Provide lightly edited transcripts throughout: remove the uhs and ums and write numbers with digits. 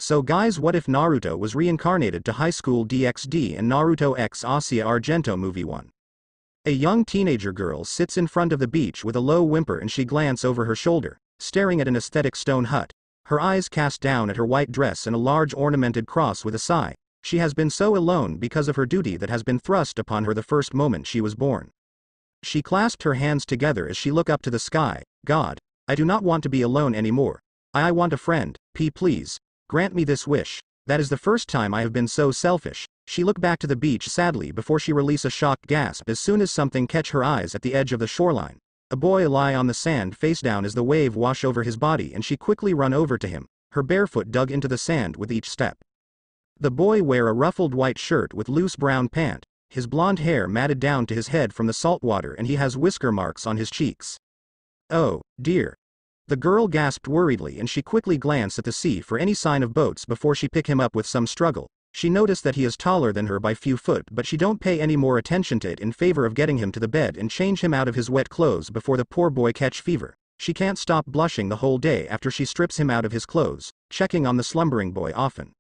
So guys, what if Naruto was reincarnated to high school Dxd and Naruto x Asia Argento movie 1? A young teenager girl sits in front of the beach with a low whimper and she glances over her shoulder, staring at an aesthetic stone hut. Her eyes cast down at her white dress and a large ornamented cross with a sigh. She has been so alone because of her duty that has been thrust upon her the first moment she was born. She clasped her hands together as she looked up to the sky. God, I do not want to be alone anymore. I want a friend, please. Grant me this wish. That is the first time I have been so selfish. She looked back to the beach sadly before she released a shocked gasp as soon as something catch her eyes at the edge of the shoreline. A boy lie on the sand face down as the wave wash over his body and she quickly run over to him, her barefoot dug into the sand with each step. The boy wear a ruffled white shirt with loose brown pant, his blonde hair matted down to his head from the salt water and he has whisker marks on his cheeks. Oh, dear. The girl gasped worriedly and she quickly glanced at the sea for any sign of boats before she pick him up with some struggle. She noticed that he is taller than her by few foot but she don't pay any more attention to it in favor of getting him to the bed and change him out of his wet clothes before the poor boy catch fever. She can't stop blushing the whole day after she strips him out of his clothes, checking on the slumbering boy often.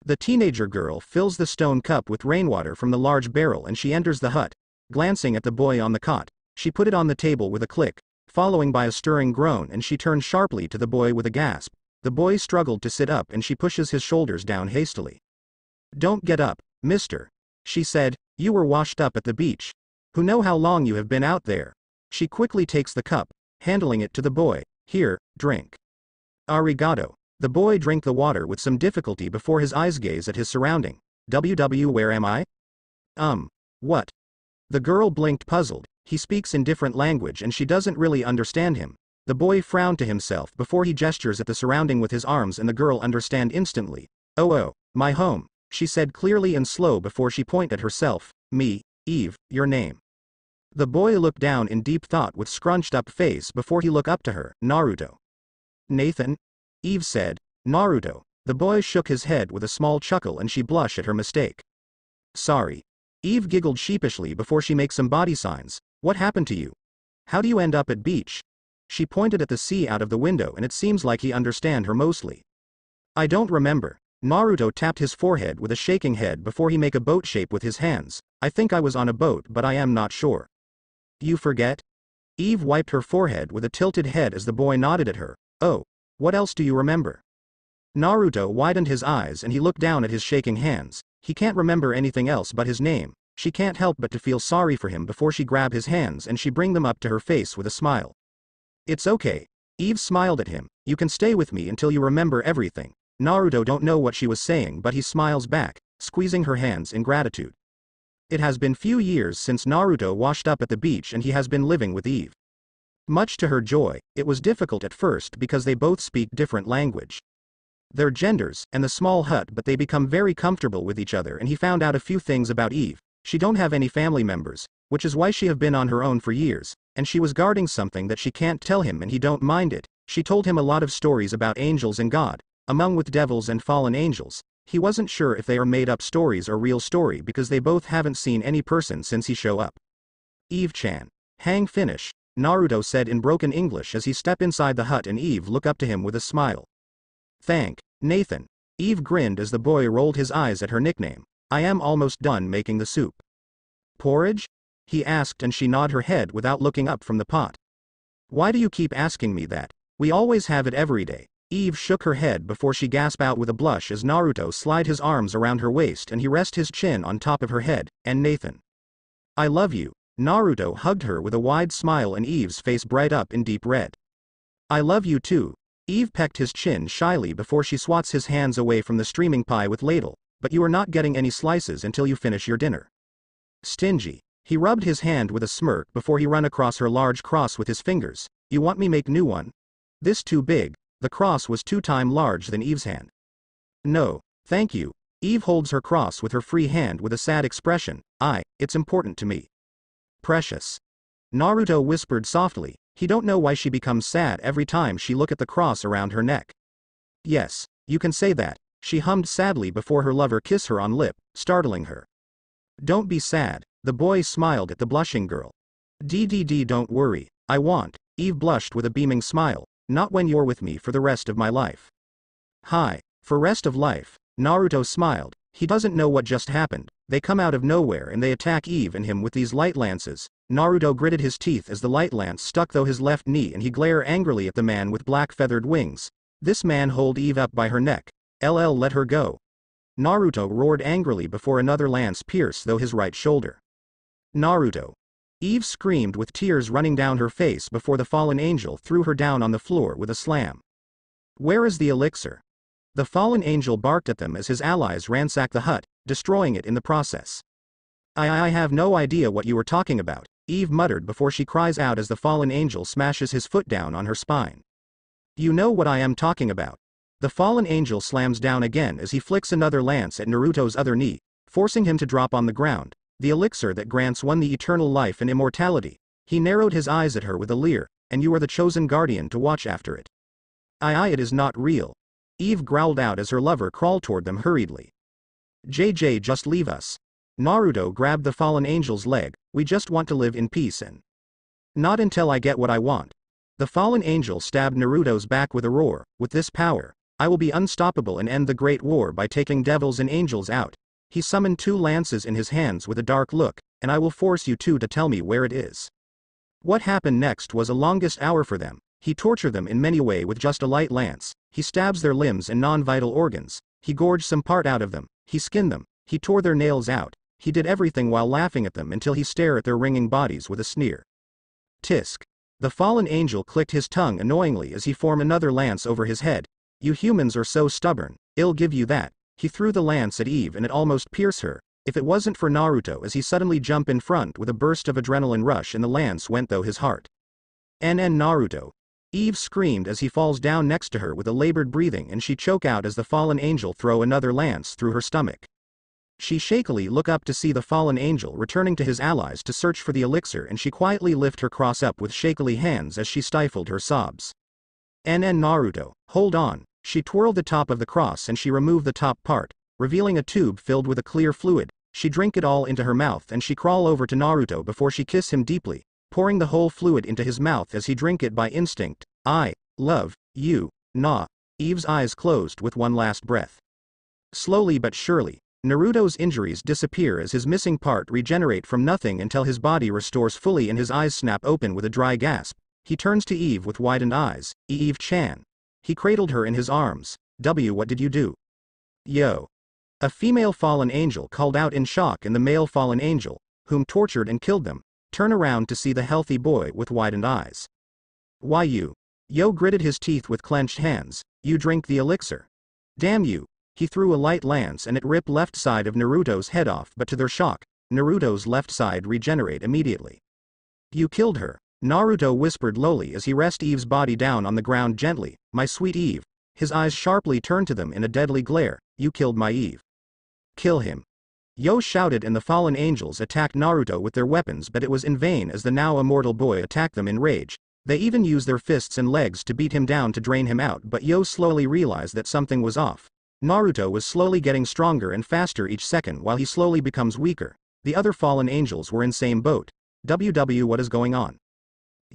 The teenager girl fills the stone cup with rainwater from the large barrel and she enters the hut. Glancing at the boy on the cot, she put it on the table with a click, following by a stirring groan and she turned sharply to the boy with a gasp. The boy struggled to sit up and she pushes his shoulders down hastily. Don't get up, mister. She said, you were washed up at the beach. Who know how long you have been out there? She quickly takes the cup, handling it to the boy. Here, drink. Arigato. The boy drank the water with some difficulty before his eyes gaze at his surrounding. Where am I? What? The girl blinked puzzled. He speaks in different language and she doesn't really understand him. The boy frowned to himself before he gestures at the surrounding with his arms and the girl understand instantly. Oh, my home, she said clearly and slow before she pointed at herself. Me, Eve, your name. The boy looked down in deep thought with scrunched up face before he looked up to her. Naruto. Nathan? Eve said. Naruto. The boy shook his head with a small chuckle and she blushed at her mistake. Sorry. Eve giggled sheepishly before she makes some body signs. What happened to you? How do you end up at beach? She pointed at the sea out of the window and it seems like he understand her mostly. I don't remember. Naruto tapped his forehead with a shaking head before he make a boat shape with his hands. I think I was on a boat but I am not sure. You forget? Eve wiped her forehead with a tilted head as the boy nodded at her. Oh, what else do you remember? Naruto widened his eyes and he looked down at his shaking hands. He can't remember anything else but his name. She can't help but to feel sorry for him before she grabbed his hands and she bring them up to her face with a smile. It's okay. Eve smiled at him. You can stay with me until you remember everything. Naruto don't know what she was saying but he smiles back, squeezing her hands in gratitude. It has been few years since Naruto washed up at the beach and he has been living with Eve. Much to her joy, it was difficult at first because they both speak different language. Their genders, and the small hut but they become very comfortable with each other and he found out a few things about Eve. She don't have any family members, which is why she have been on her own for years, and she was guarding something that she can't tell him and he don't mind it. She told him a lot of stories about angels and God, among with devils and fallen angels. He wasn't sure if they are made up stories or real story because they both haven't seen any person since he show up. Eve-chan. Hang finish, Naruto said in broken English as he stepped inside the hut and Eve looked up to him with a smile. Thank, Nathan. Eve grinned as the boy rolled his eyes at her nickname. I am almost done making the soup. Porridge? He asked and she nodded her head without looking up from the pot. Why do you keep asking me that? We always have it every day. Eve shook her head before she gasped out with a blush as Naruto slid his arms around her waist and he rested his chin on top of her head. And Nathan. I love you. Naruto hugged her with a wide smile and Eve's face bright up in deep red. I love you too. Eve pecked his chin shyly before she swats his hands away from the streaming pie with ladle. But you are not getting any slices until you finish your dinner. Stingy. He rubbed his hand with a smirk before he run across her large cross with his fingers. You want me make new one? This too big. The cross was 2 times large than Eve's hand. No, thank you. Eve holds her cross with her free hand with a sad expression. It's important to me. Precious. Naruto whispered softly. He don't know why she becomes sad every time she look at the cross around her neck. Yes, you can say that. She hummed sadly before her lover kissed her on lip, startling her. Don't be sad. The boy smiled at the blushing girl. Don't worry. I want. Eve blushed with a beaming smile. Not when you're with me for the rest of my life. Hi. For rest of life, Naruto smiled. He doesn't know what just happened. They come out of nowhere and they attack Eve and him with these light lances. Naruto gritted his teeth as the light lance stuck through his left knee and he glared angrily at the man with black feathered wings. This man hold Eve up by her neck. Let her go. Naruto roared angrily before another lance pierced through his right shoulder. Naruto. Eve screamed with tears running down her face before the fallen angel threw her down on the floor with a slam. Where is the elixir? The fallen angel barked at them as his allies ransacked the hut, destroying it in the process. I have no idea what you were talking about, Eve muttered before she cries out as the fallen angel smashes his foot down on her spine. You know what I am talking about. The fallen angel slams down again as he flicks another lance at Naruto's other knee, forcing him to drop on the ground. The elixir that grants one the eternal life and immortality. He narrowed his eyes at her with a leer, and you are the chosen guardian to watch after it. It is not real. Eve growled out as her lover crawled toward them hurriedly. JJ, just leave us. Naruto grabbed the fallen angel's leg. We just want to live in peace and not until I get what I want. The fallen angel stabbed Naruto's back with a roar. With this power, I will be unstoppable and end the great war by taking devils and angels out. He summoned 2 lances in his hands with a dark look, and I will force you two to tell me where it is. What happened next was a longest hour for them. He tortured them in many ways with just a light lance. He stabs their limbs and non-vital organs. He gorged some part out of them. He skinned them. He tore their nails out. He did everything while laughing at them until he stared at their ringing bodies with a sneer. Tisk. The fallen angel clicked his tongue annoyingly as he formed another lance over his head. You humans are so stubborn. I'll give you that. He threw the lance at Eve and it almost pierced her. If it wasn't for Naruto as he suddenly jumped in front with a burst of adrenaline rush and the lance went through his heart. Naruto. Eve screamed as he falls down next to her with a labored breathing and she choked out as the fallen angel threw another lance through her stomach. She shakily looked up to see the fallen angel returning to his allies to search for the elixir and she quietly lifted her cross up with shakily hands as she stifled her sobs. Naruto, hold on. She twirled the top of the cross and she removed the top part, revealing a tube filled with a clear fluid. She drank it all into her mouth and she crawled over to Naruto before she kissed him deeply, pouring the whole fluid into his mouth as he drank it by instinct. I love you, Na. Eve's eyes closed with one last breath. Slowly but surely, Naruto's injuries disappear as his missing part regenerate from nothing until his body restores fully and his eyes snap open with a dry gasp. He turns to Eve with widened eyes. Eve-chan. He cradled her in his arms. What did you do? Yo. A female fallen angel called out in shock and the male fallen angel, whom tortured and killed them, turned around to see the healthy boy with widened eyes. Why you? Yo gritted his teeth with clenched hands. You drank the elixir. Damn you. He threw a light lance and it ripped left side of Naruto's head off, but to their shock, Naruto's left side regenerated immediately. You killed her. Naruto whispered lowly as he rested Eve's body down on the ground gently. My sweet Eve. His eyes sharply turned to them in a deadly glare. You killed my Eve. Kill him. Yo shouted and the fallen angels attacked Naruto with their weapons, but it was in vain as the now immortal boy attacked them in rage. They even used their fists and legs to beat him down to drain him out, but Yo slowly realized that something was off. Naruto was slowly getting stronger and faster each second while he slowly becomes weaker. The other fallen angels were in same boat. What is going on?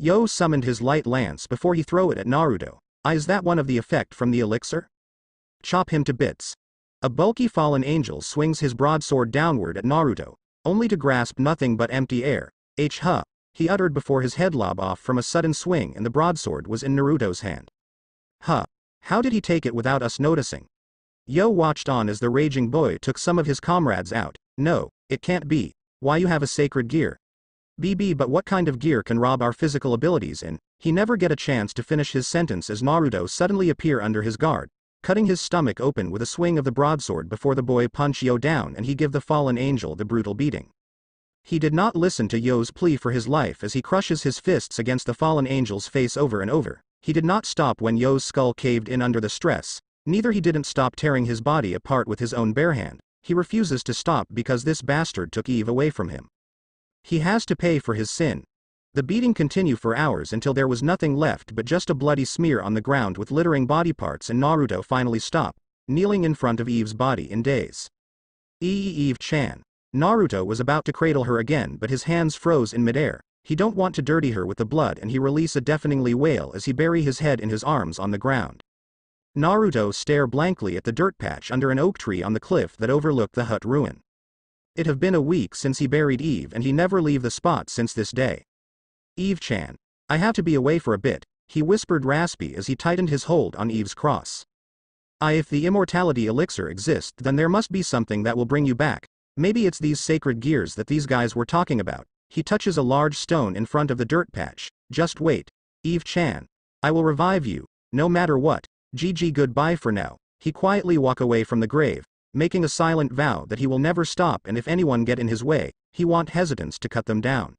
Yo summoned his light lance before he threw it at Naruto. Is that one of the effect from the elixir? Chop him to bits. A bulky fallen angel swings his broadsword downward at Naruto, only to grasp nothing but empty air. He uttered before his head lobbed off from a sudden swing and the broadsword was in Naruto's hand. How did he take it without us noticing? Yo watched on as the raging boy took some of his comrades out. No, it can't be. Why you have a sacred gear? But what kind of gear can rob our physical abilities in? He never get a chance to finish his sentence as Naruto suddenly appear under his guard, cutting his stomach open with a swing of the broadsword before the boy punched Yo down and he give the fallen angel the brutal beating. He did not listen to Yo's plea for his life as he crushes his fists against the fallen angel's face over and over. He did not stop when Yo's skull caved in under the stress, neither he didn't stop tearing his body apart with his own bare hand. He refuses to stop because this bastard took Eve away from him. He has to pay for his sin. The beating continued for hours until there was nothing left but just a bloody smear on the ground with littering body parts, and Naruto finally stopped, kneeling in front of Eve's body in daze. Eve-chan. Naruto was about to cradle her again, but his hands froze in midair. He don't want to dirty her with the blood and he released a deafeningly wail as he buried his head in his arms on the ground. Naruto stared blankly at the dirt patch under an oak tree on the cliff that overlooked the hut ruin. It had been a week since he buried Eve and he never leave the spot since this day. Eve-chan. I have to be away for a bit, he whispered raspy as he tightened his hold on Eve's cross. If the immortality elixir exists, then there must be something that will bring you back. Maybe it's these sacred gears that these guys were talking about. He touches a large stone in front of the dirt patch. Just wait. Eve-chan. I will revive you, no matter what. GG, goodbye for now. He quietly walk away from the grave, making a silent vow that he will never stop, and if anyone get in his way, he won't hesitate to cut them down.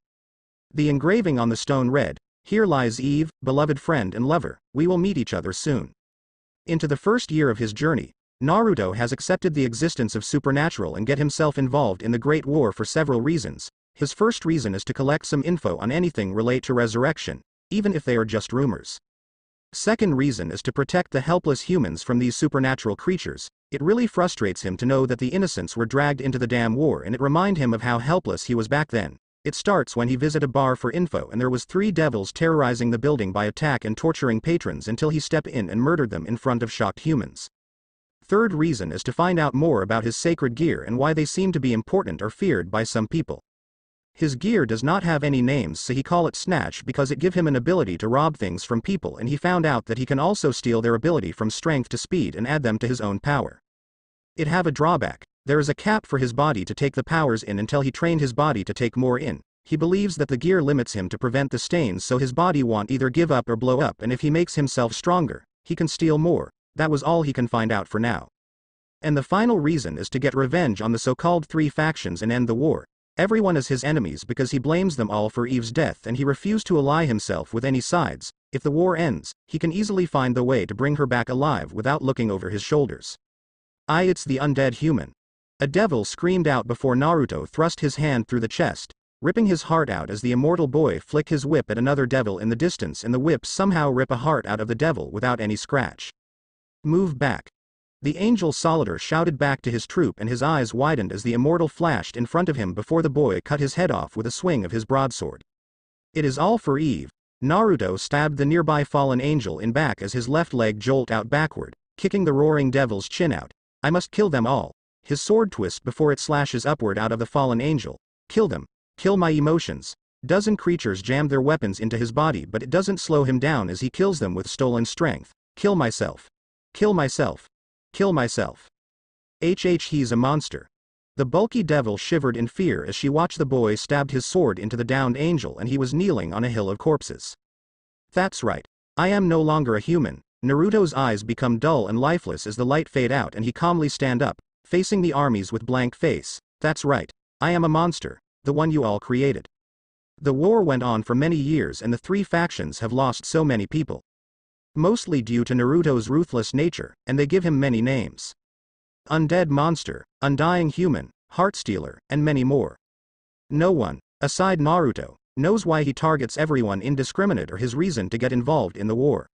The engraving on the stone read, "Here lies Eve, beloved friend and lover, we will meet each other soon." Into the first year of his journey, Naruto has accepted the existence of supernatural and get himself involved in the Great War for several reasons. His first reason is to collect some info on anything relate to resurrection, even if they are just rumors. Second reason is to protect the helpless humans from these supernatural creatures. It really frustrates him to know that the innocents were dragged into the damn war, and it remind him of how helpless he was back then. It starts when he visit a bar for info and there was 3 devils terrorizing the building by attack and torturing patrons until he stepped in and murdered them in front of shocked humans. Third reason is to find out more about his sacred gear and why they seem to be important or feared by some people. His gear does not have any names, so he call it Snatch because it give him an ability to rob things from people, and he found out that he can also steal their ability from strength to speed and add them to his own power. It have a drawback. There is a cap for his body to take the powers in until he trained his body to take more in. He believes that the gear limits him to prevent the stains, so his body won't either give up or blow up, and if he makes himself stronger, he can steal more. That was all he can find out for now. And the final reason is to get revenge on the so-called 3 factions and end the war. Everyone is his enemies because he blames them all for Eve's death, and he refused to ally himself with any sides. If the war ends, he can easily find the way to bring her back alive without looking over his shoulders. It's the undead human. A devil screamed out before Naruto thrust his hand through the chest, ripping his heart out as the immortal boy flick his whip at another devil in the distance, and the whip somehow rip a heart out of the devil without any scratch. Move back. The angel Solitaire shouted back to his troop, and his eyes widened as the immortal flashed in front of him before the boy cut his head off with a swing of his broadsword. It is all for Eve. Naruto stabbed the nearby fallen angel in back as his left leg jolt out backward, kicking the roaring devil's chin out. I must kill them all. His sword twists before it slashes upward out of the fallen angel. Kill them. Kill my emotions. Dozen creatures jammed their weapons into his body, but it doesn't slow him down as he kills them with stolen strength. Kill myself. Kill myself. Kill myself. He's a monster. The bulky devil shivered in fear as she watched the boy stabbed his sword into the downed angel, and he was kneeling on a hill of corpses. That's right. I am no longer a human. Naruto's eyes become dull and lifeless as the light fade out, and he calmly stand up, facing the armies with blank face. That's right. I am a monster. The one you all created. The war went on for many years, and the 3 factions have lost so many people. Mostly due to Naruto's ruthless nature, and they give him many names. Undead monster, undying human, heartstealer, and many more. No one, aside Naruto, knows why he targets everyone indiscriminate or his reason to get involved in the war.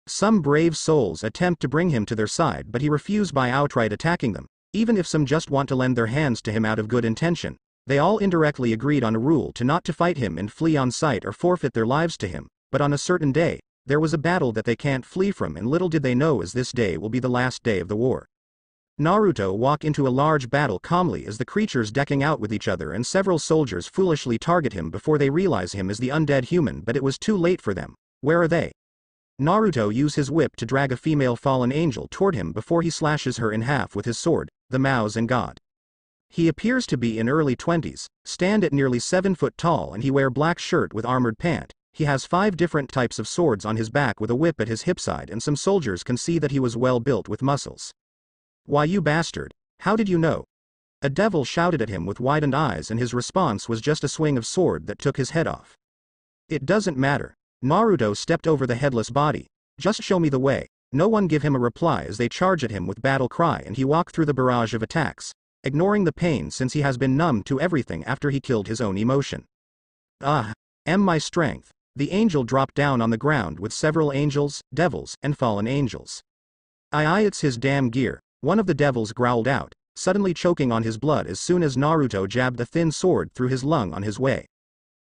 Some brave souls attempt to bring him to their side, but he refuses by outright attacking them. Even if some just want to lend their hands to him out of good intention, they all indirectly agreed on a rule to not to fight him and flee on sight or forfeit their lives to him. But on a certain day, there was a battle that they can't flee from, and little did they know as this day will be the last day of the war. Naruto walk into a large battle calmly as the creatures decking out with each other, and several soldiers foolishly target him before they realize him as the undead human, but it was too late for them. Where are they? Naruto used his whip to drag a female fallen angel toward him before he slashes her in half with his sword, the Mauzen God. He appears to be in early 20s, stand at nearly 7 foot tall, and he wear black shirt with armored pant. He has 5 different types of swords on his back with a whip at his hip side, and some soldiers can see that he was well built with muscles. Why, you bastard, how did you know? A devil shouted at him with widened eyes, and his response was just a swing of sword that took his head off. It doesn't matter. Naruto stepped over the headless body. Just show me the way. No one give him a reply as they charge at him with battle cry, and he walked through the barrage of attacks, ignoring the pain since he has been numb to everything after he killed his own emotion. My strength. The angel dropped down on the ground with several angels, devils, and fallen angels. It's his damn gear, one of the devils growled out, suddenly choking on his blood as soon as Naruto jabbed the thin sword through his lung on his way.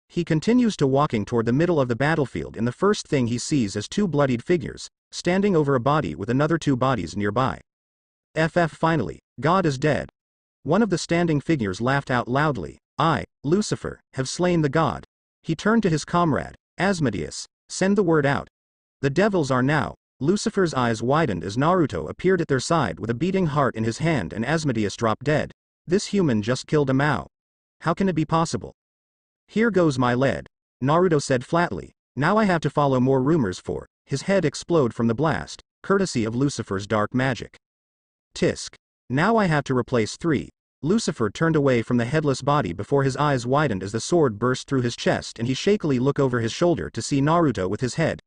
He continues to walking toward the middle of the battlefield, and the first thing he sees is 2 bloodied figures, standing over a body with another 2 bodies nearby. Finally, God is dead. One of the standing figures laughed out loudly. I, Lucifer, have slain the god. He turned to his comrade, Asmodeus. Send the word out. The devils are now. Lucifer's eyes widened as Naruto appeared at their side with a beating heart in his hand and Asmodeus dropped dead. This human just killed a Mao. How can it be possible? Here goes my lead, Naruto said flatly. Now I have to follow more rumors for his head explode from the blast, courtesy of Lucifer's dark magic. Tisk. Now I have to replace 3. Lucifer turned away from the headless body before his eyes widened as the sword burst through his chest and he shakily looked over his shoulder to see Naruto with his head.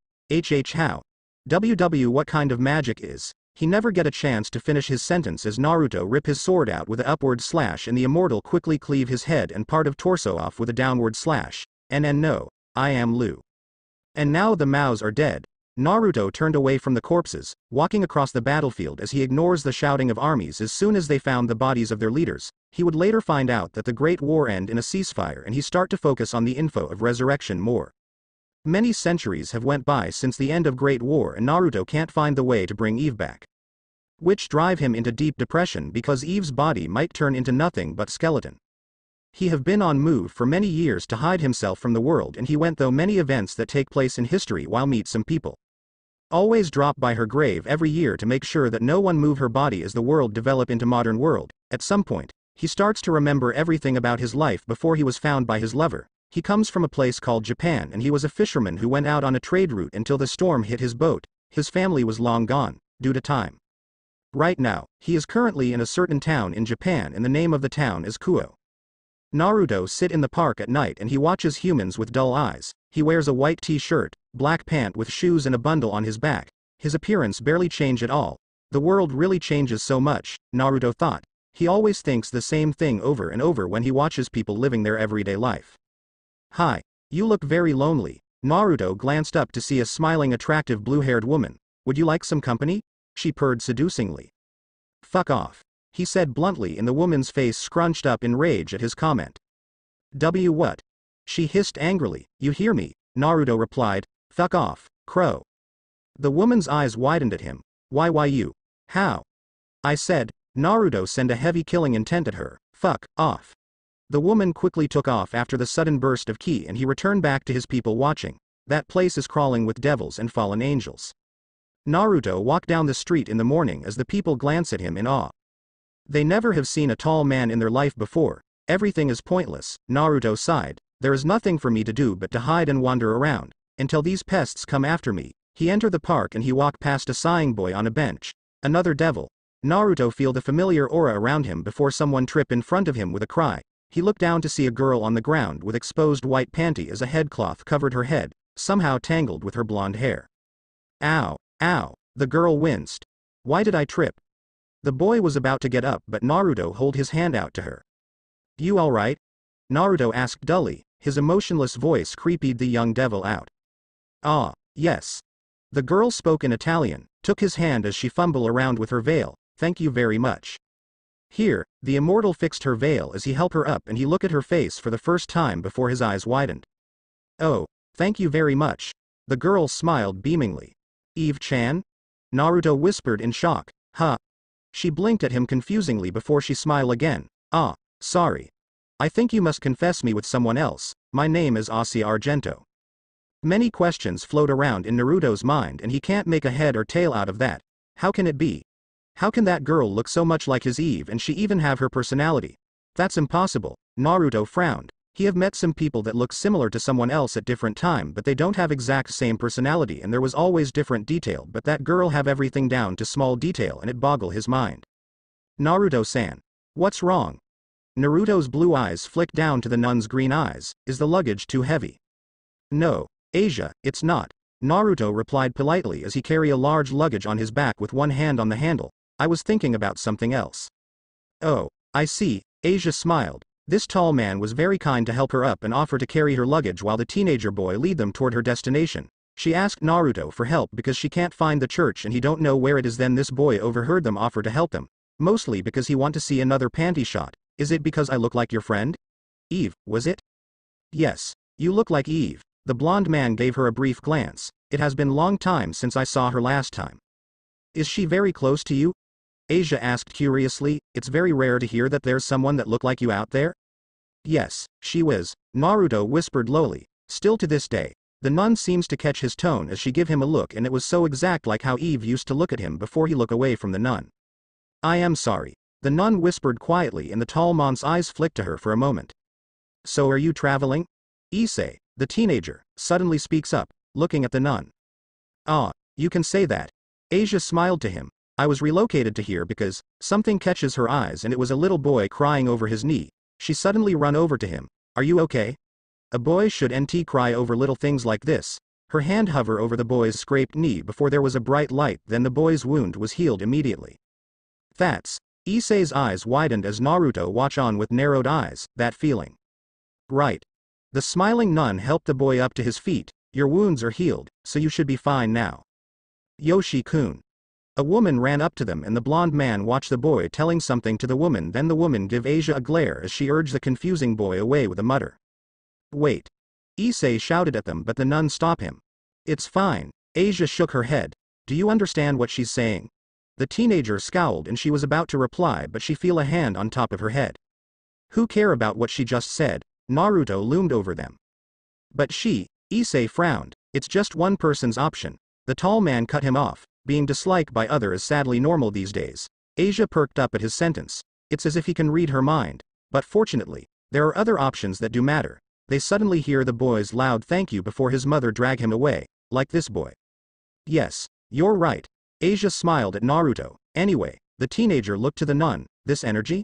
How? What kind of magic is? He never get a chance to finish his sentence as Naruto rip his sword out with an upward slash and the immortal quickly cleave his head and part of torso off with a downward slash. No, I am Lu. And now the Maos are dead. Naruto turned away from the corpses, walking across the battlefield as he ignores the shouting of armies as soon as they found the bodies of their leaders. He would later find out that the Great War end in a ceasefire and he start to focus on the info of resurrection more. Many centuries have went by since the end of Great War and Naruto can't find the way to bring Eve back. Which drive him into deep depression because Eve's body might turn into nothing but skeleton. He have been on move for many years to hide himself from the world and he went through many events that take place in history while meet some people. Always drop by her grave every year to make sure that no one move her body as the world develop into modern world. At some point, he starts to remember everything about his life before he was found by his lover. He comes from a place called Japan and he was a fisherman who went out on a trade route until the storm hit his boat. His family was long gone, due to time. Right now, he is currently in a certain town in Japan and the name of the town is Kuo. Naruto sit in the park at night and he watches humans with dull eyes. He wears a white t-shirt, black pant with shoes and a bundle on his back. His appearance barely change at all. The world really changes so much, Naruto thought. He always thinks the same thing over and over when he watches people living their everyday life. Hi, you look very lonely. Naruto glanced up to see a smiling attractive blue-haired woman. Would you like some company? She purred seducingly. Fuck off, he said bluntly and the woman's face scrunched up in rage at his comment. What? She hissed angrily. You hear me? Naruto replied. Fuck off, crow. The woman's eyes widened at him. Why you? How? I said. Naruto sent a heavy killing intent at her. Fuck off. The woman quickly took off after the sudden burst of ki and he returned back to his people watching. That place is crawling with devils and fallen angels. Naruto walked down the street in the morning as the people glance at him in awe. They never have seen a tall man in their life before. Everything is pointless, Naruto sighed. There is nothing for me to do but to hide and wander around, until these pests come after me. He entered the park and he walked past a sighing boy on a bench. Another devil. Naruto feel the familiar aura around him before someone trip in front of him with a cry. He looked down to see a girl on the ground with exposed white panty as a headcloth covered her head, somehow tangled with her blonde hair. Ow, ow, the girl winced. Why did I trip? The boy was about to get up but Naruto held his hand out to her. You alright? Naruto asked dully, his emotionless voice creeped the young devil out. Ah, yes. The girl spoke in Italian, took his hand as she fumbled around with her veil. Thank you very much. Here, the immortal fixed her veil as he helped her up and he looked at her face for the first time before his eyes widened. Oh, thank you very much. The girl smiled beamingly. Eve-chan? Naruto whispered in shock. Huh? She blinked at him confusingly before she smiled again. Ah, sorry. I think you must confess me with someone else. My name is Asia Argento. Many questions float around in Naruto's mind and he can't make a head or tail out of that. How can it be? How can that girl look so much like his Eve and she even have her personality? That's impossible. Naruto frowned. He have met some people that look similar to someone else at different time but they don't have exact same personality and there was always different detail but that girl have everything down to small detail and it boggle his mind. Naruto-san. What's wrong? Naruto's blue eyes flicked down to the nun's green eyes. Is the luggage too heavy? No, Asia, it's not. Naruto replied politely as he carried a large luggage on his back with one hand on the handle. I was thinking about something else. Oh, I see, Asia smiled. This tall man was very kind to help her up and offer to carry her luggage while the teenager boy lead them toward her destination. She asked Naruto for help because she can't find the church and he don't know where it is. Then this boy overheard them offer to help them. Mostly because he want to see another panty shot. Is it because I look like your friend? Eve, was it? Yes, you look like Eve. The blonde man gave her a brief glance. It has been long time since I saw her last time. Is she very close to you? Asia asked curiously. It's very rare to hear that there's someone that look like you out there. Yes, she was, Naruto whispered lowly. Still to this day, the nun seems to catch his tone as she give him a look, and it was so exact like how Eve used to look at him before he look away from the nun. I am sorry. The nun whispered quietly, and the tall man's eyes flicked to her for a moment. So are you traveling? Issei, the teenager, suddenly speaks up, looking at the nun. Ah, you can say that. Asia smiled to him. I was relocated to here because something catches her eyes, and it was a little boy crying over his knee. She suddenly run over to him. Are you okay? A boy should nt cry over little things like this. Her hand hover over the boy's scraped knee before there was a bright light, then the boy's wound was healed immediately. That's. Issei's eyes widened as Naruto watch on with narrowed eyes, that feeling. Right. The smiling nun helped the boy up to his feet. Your wounds are healed, so you should be fine now. Yoshi-kun. A woman ran up to them, and the blonde man watched the boy telling something to the woman, then the woman give Asia a glare as she urged the confusing boy away with a mutter. Wait. Issei shouted at them, but the nun stopped him. It's fine. Asia shook her head. Do you understand what she's saying? The teenager scowled, and she was about to reply, but she feel a hand on top of her head. Who care about what she just said? Naruto loomed over them. But she, Issei frowned. It's just one person's option. The tall man cut him off. Being disliked by others is sadly normal these days. Asia perked up at his sentence. It's as if he can read her mind. But fortunately, there are other options that do matter. They suddenly hear the boy's loud thank you before his mother drag him away, like this boy. Yes, you're right. Asia smiled at Naruto. Anyway, the teenager looked to the nun. This energy?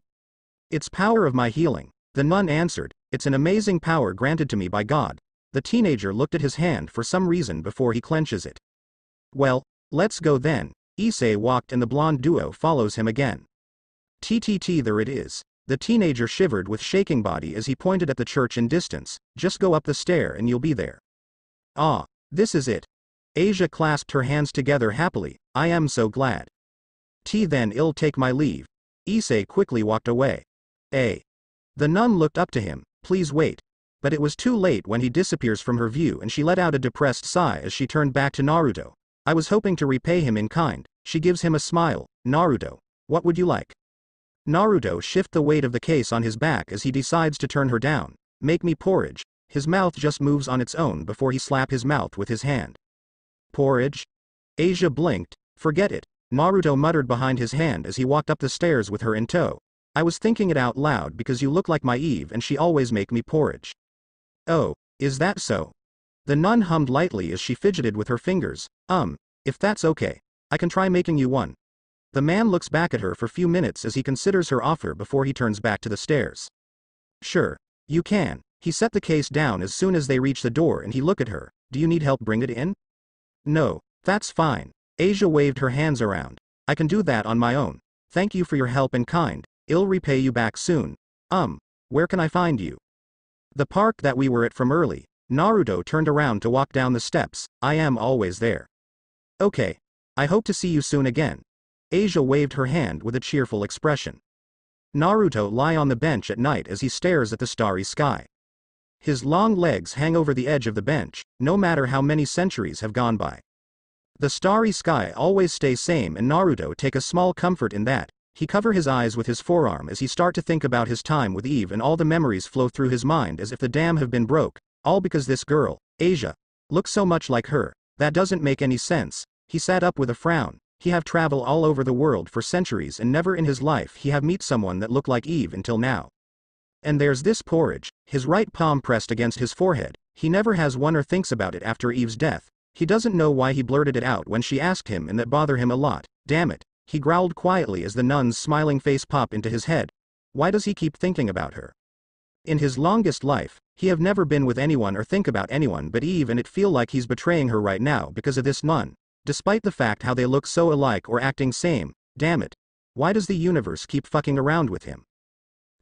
It's power of my healing. The nun answered. It's an amazing power granted to me by God. The teenager looked at his hand for some reason before he clenches it. Well, let's go then. Issei walked, and the blonde duo follows him again. TTT, there it is. The teenager shivered with shaking body as he pointed at the church in distance. Just go up the stair and you'll be there. Ah, this is it. Asia clasped her hands together happily. I am so glad. Then I'll take my leave. Issei quickly walked away. The nun looked up to him. Please wait. But it was too late when he disappears from her view, and she let out a depressed sigh as she turned back to Naruto. I was hoping to repay him in kind. She gives him a smile. Naruto, what would you like? Naruto shifts the weight of the case on his back as he decides to turn her down. Make me porridge. His mouth just moves on its own before he slaps his mouth with his hand. Porridge? Asia blinked. Forget it. Naruto muttered behind his hand as he walked up the stairs with her in tow. I was thinking it out loud because you look like my Eve and she always make me porridge. Oh, is that so? The nun hummed lightly as she fidgeted with her fingers. If that's okay, I can try making you one. The man looks back at her for a few minutes as he considers her offer before he turns back to the stairs. Sure, you can. He set the case down as soon as they reach the door, and he looked at her. Do you need help bring it in? No, that's fine. Asia waved her hands around. I can do that on my own. Thank you for your help and kind. I'll repay you back soon. Where can I find you? The park that we were at from early. Naruto turned around to walk down the steps. I am always there. Okay. I hope to see you soon again. Asia waved her hand with a cheerful expression. Naruto lie on the bench at night as he stares at the starry sky. His long legs hang over the edge of the bench, no matter how many centuries have gone by. The starry sky always stays same, and Naruto take a small comfort in that. He cover his eyes with his forearm as he start to think about his time with Eve, and all the memories flow through his mind as if the dam have been broke, all because this girl, Asia, looks so much like her. That doesn't make any sense. He sat up with a frown. He have traveled all over the world for centuries, and never in his life he have meet someone that looked like Eve until now. And there's this porridge, his right palm pressed against his forehead. He never has one or thinks about it after Eve's death. He doesn't know why he blurted it out when she asked him, and that bother him a lot. Damn it. He growled quietly as the nun's smiling face popped into his head. Why does he keep thinking about her? In his longest life, he have never been with anyone or think about anyone but Eve, and it feel like he's betraying her right now because of this nun. Despite the fact how they look so alike or acting same. Damn it. Why does the universe keep fucking around with him?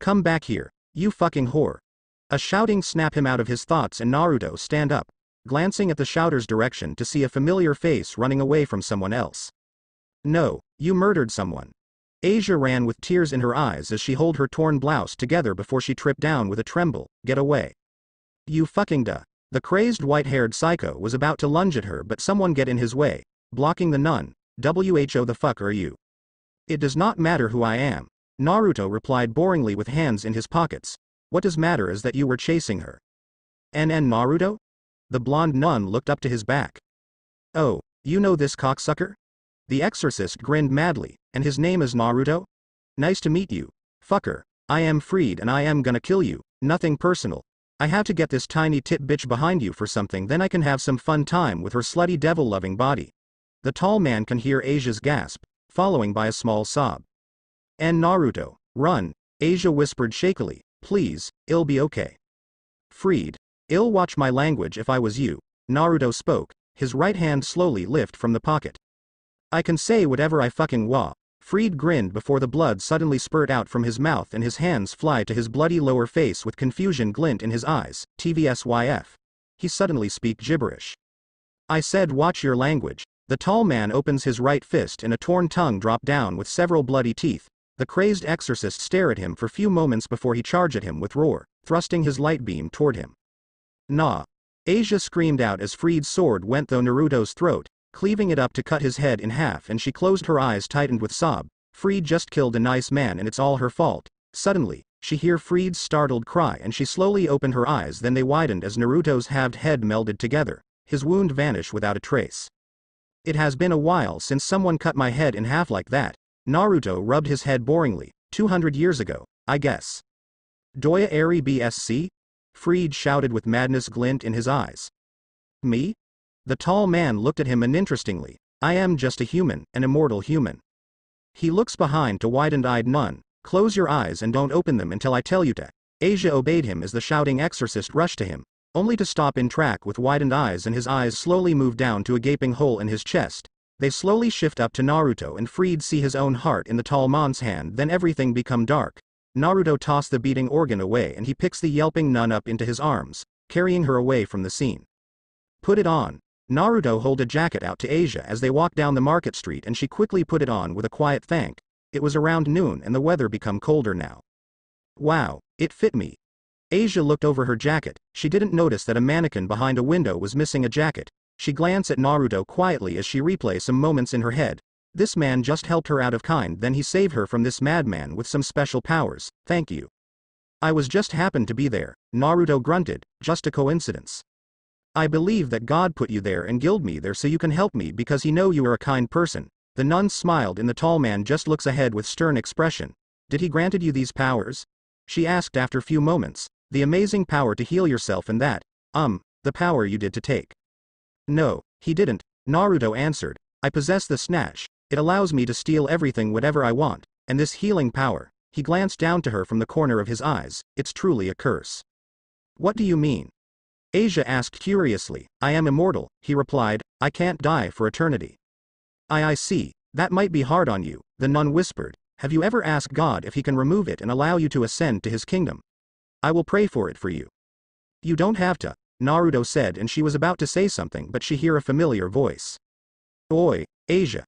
Come back here, you fucking whore. A shouting snap him out of his thoughts, and Naruto stand up, glancing at the shouter's direction to see a familiar face running away from someone else. No, you murdered someone. Asia ran with tears in her eyes as she held her torn blouse together before she tripped down with a tremble. Get away. You fucking duh. The crazed white-haired psycho was about to lunge at her but someone get in his way, blocking the nun. Who the fuck are you? It does not matter who I am. Naruto replied boringly with hands in his pockets. What does matter is that you were chasing her. Naruto? The blonde nun looked up to his back. Oh, you know this cocksucker? The exorcist grinned madly, and his name is Naruto? Nice to meet you. Fucker. I am Freed and I am gonna kill you, nothing personal. I have to get this tiny tit bitch behind you for something, then I can have some fun time with her slutty devil-loving body. The tall man can hear Asia's gasp, following by a small sob. Naruto, run, Asia whispered shakily, please, it'll be okay. Freed. I'll watch my language if I was you, Naruto spoke, his right hand slowly lift from the pocket. I can say whatever I fucking wa. Freed grinned before the blood suddenly spurt out from his mouth and his hands fly to his bloody lower face with confusion glint in his eyes. TVSYF. He suddenly speak gibberish. I said watch your language. The tall man opens his right fist and a torn tongue drop down with several bloody teeth. The crazed exorcist stare at him for few moments before he charge at him with roar, thrusting his light beam toward him. Nah. Asia screamed out as Freed's sword went through Naruto's throat, cleaving it up to cut his head in half, and she closed her eyes tightened with sob. Freed just killed a nice man and it's all her fault. Suddenly, she hear Freed's startled cry and she slowly opened her eyes, then they widened as Naruto's halved head melded together, his wound vanished without a trace. It has been a while since someone cut my head in half like that. Naruto rubbed his head boringly. 200 years ago, I guess. Doya Eri BSC? Freed shouted with madness glint in his eyes. Me? The tall man looked at him uninterestingly. I am just a human, an immortal human. He looks behind to widened-eyed nun. Close your eyes and don't open them until I tell you to. Asia obeyed him as the shouting exorcist rushed to him, only to stop in track with widened eyes, and his eyes slowly move down to a gaping hole in his chest. They slowly shift up to Naruto and Freed see his own heart in the tall man's hand, then everything become dark. Naruto tossed the beating organ away and he picks the yelping nun up into his arms, carrying her away from the scene. Put it on. Naruto hold a jacket out to Asia as they walk down the market street and she quickly put it on with a quiet thank. It was around noon and the weather become colder now. Wow, it fit me. Asia looked over her jacket. She didn't notice that a mannequin behind a window was missing a jacket. She glanced at Naruto quietly as she replayed some moments in her head. This man just helped her out of kind, then he saved her from this madman with some special powers. Thank you. I was just happened to be there, Naruto grunted, just a coincidence. I believe that God put you there and guild me there so you can help me because he know you are a kind person. The nun smiled and the tall man just looks ahead with stern expression. Did he granted you these powers? She asked after few moments. The amazing power to heal yourself and that, the power you did to take. No, he didn't, Naruto answered. I possess the snatch. It allows me to steal everything whatever I want, and this healing power, he glanced down to her from the corner of his eyes, it's truly a curse. What do you mean? Asia asked curiously. I am immortal, he replied, I can't die for eternity. I see, that might be hard on you, the nun whispered. Have you ever asked God if he can remove it and allow you to ascend to his kingdom? I will pray for it for you. You don't have to, Naruto said, and she was about to say something but she hear a familiar voice. Oi, Asia.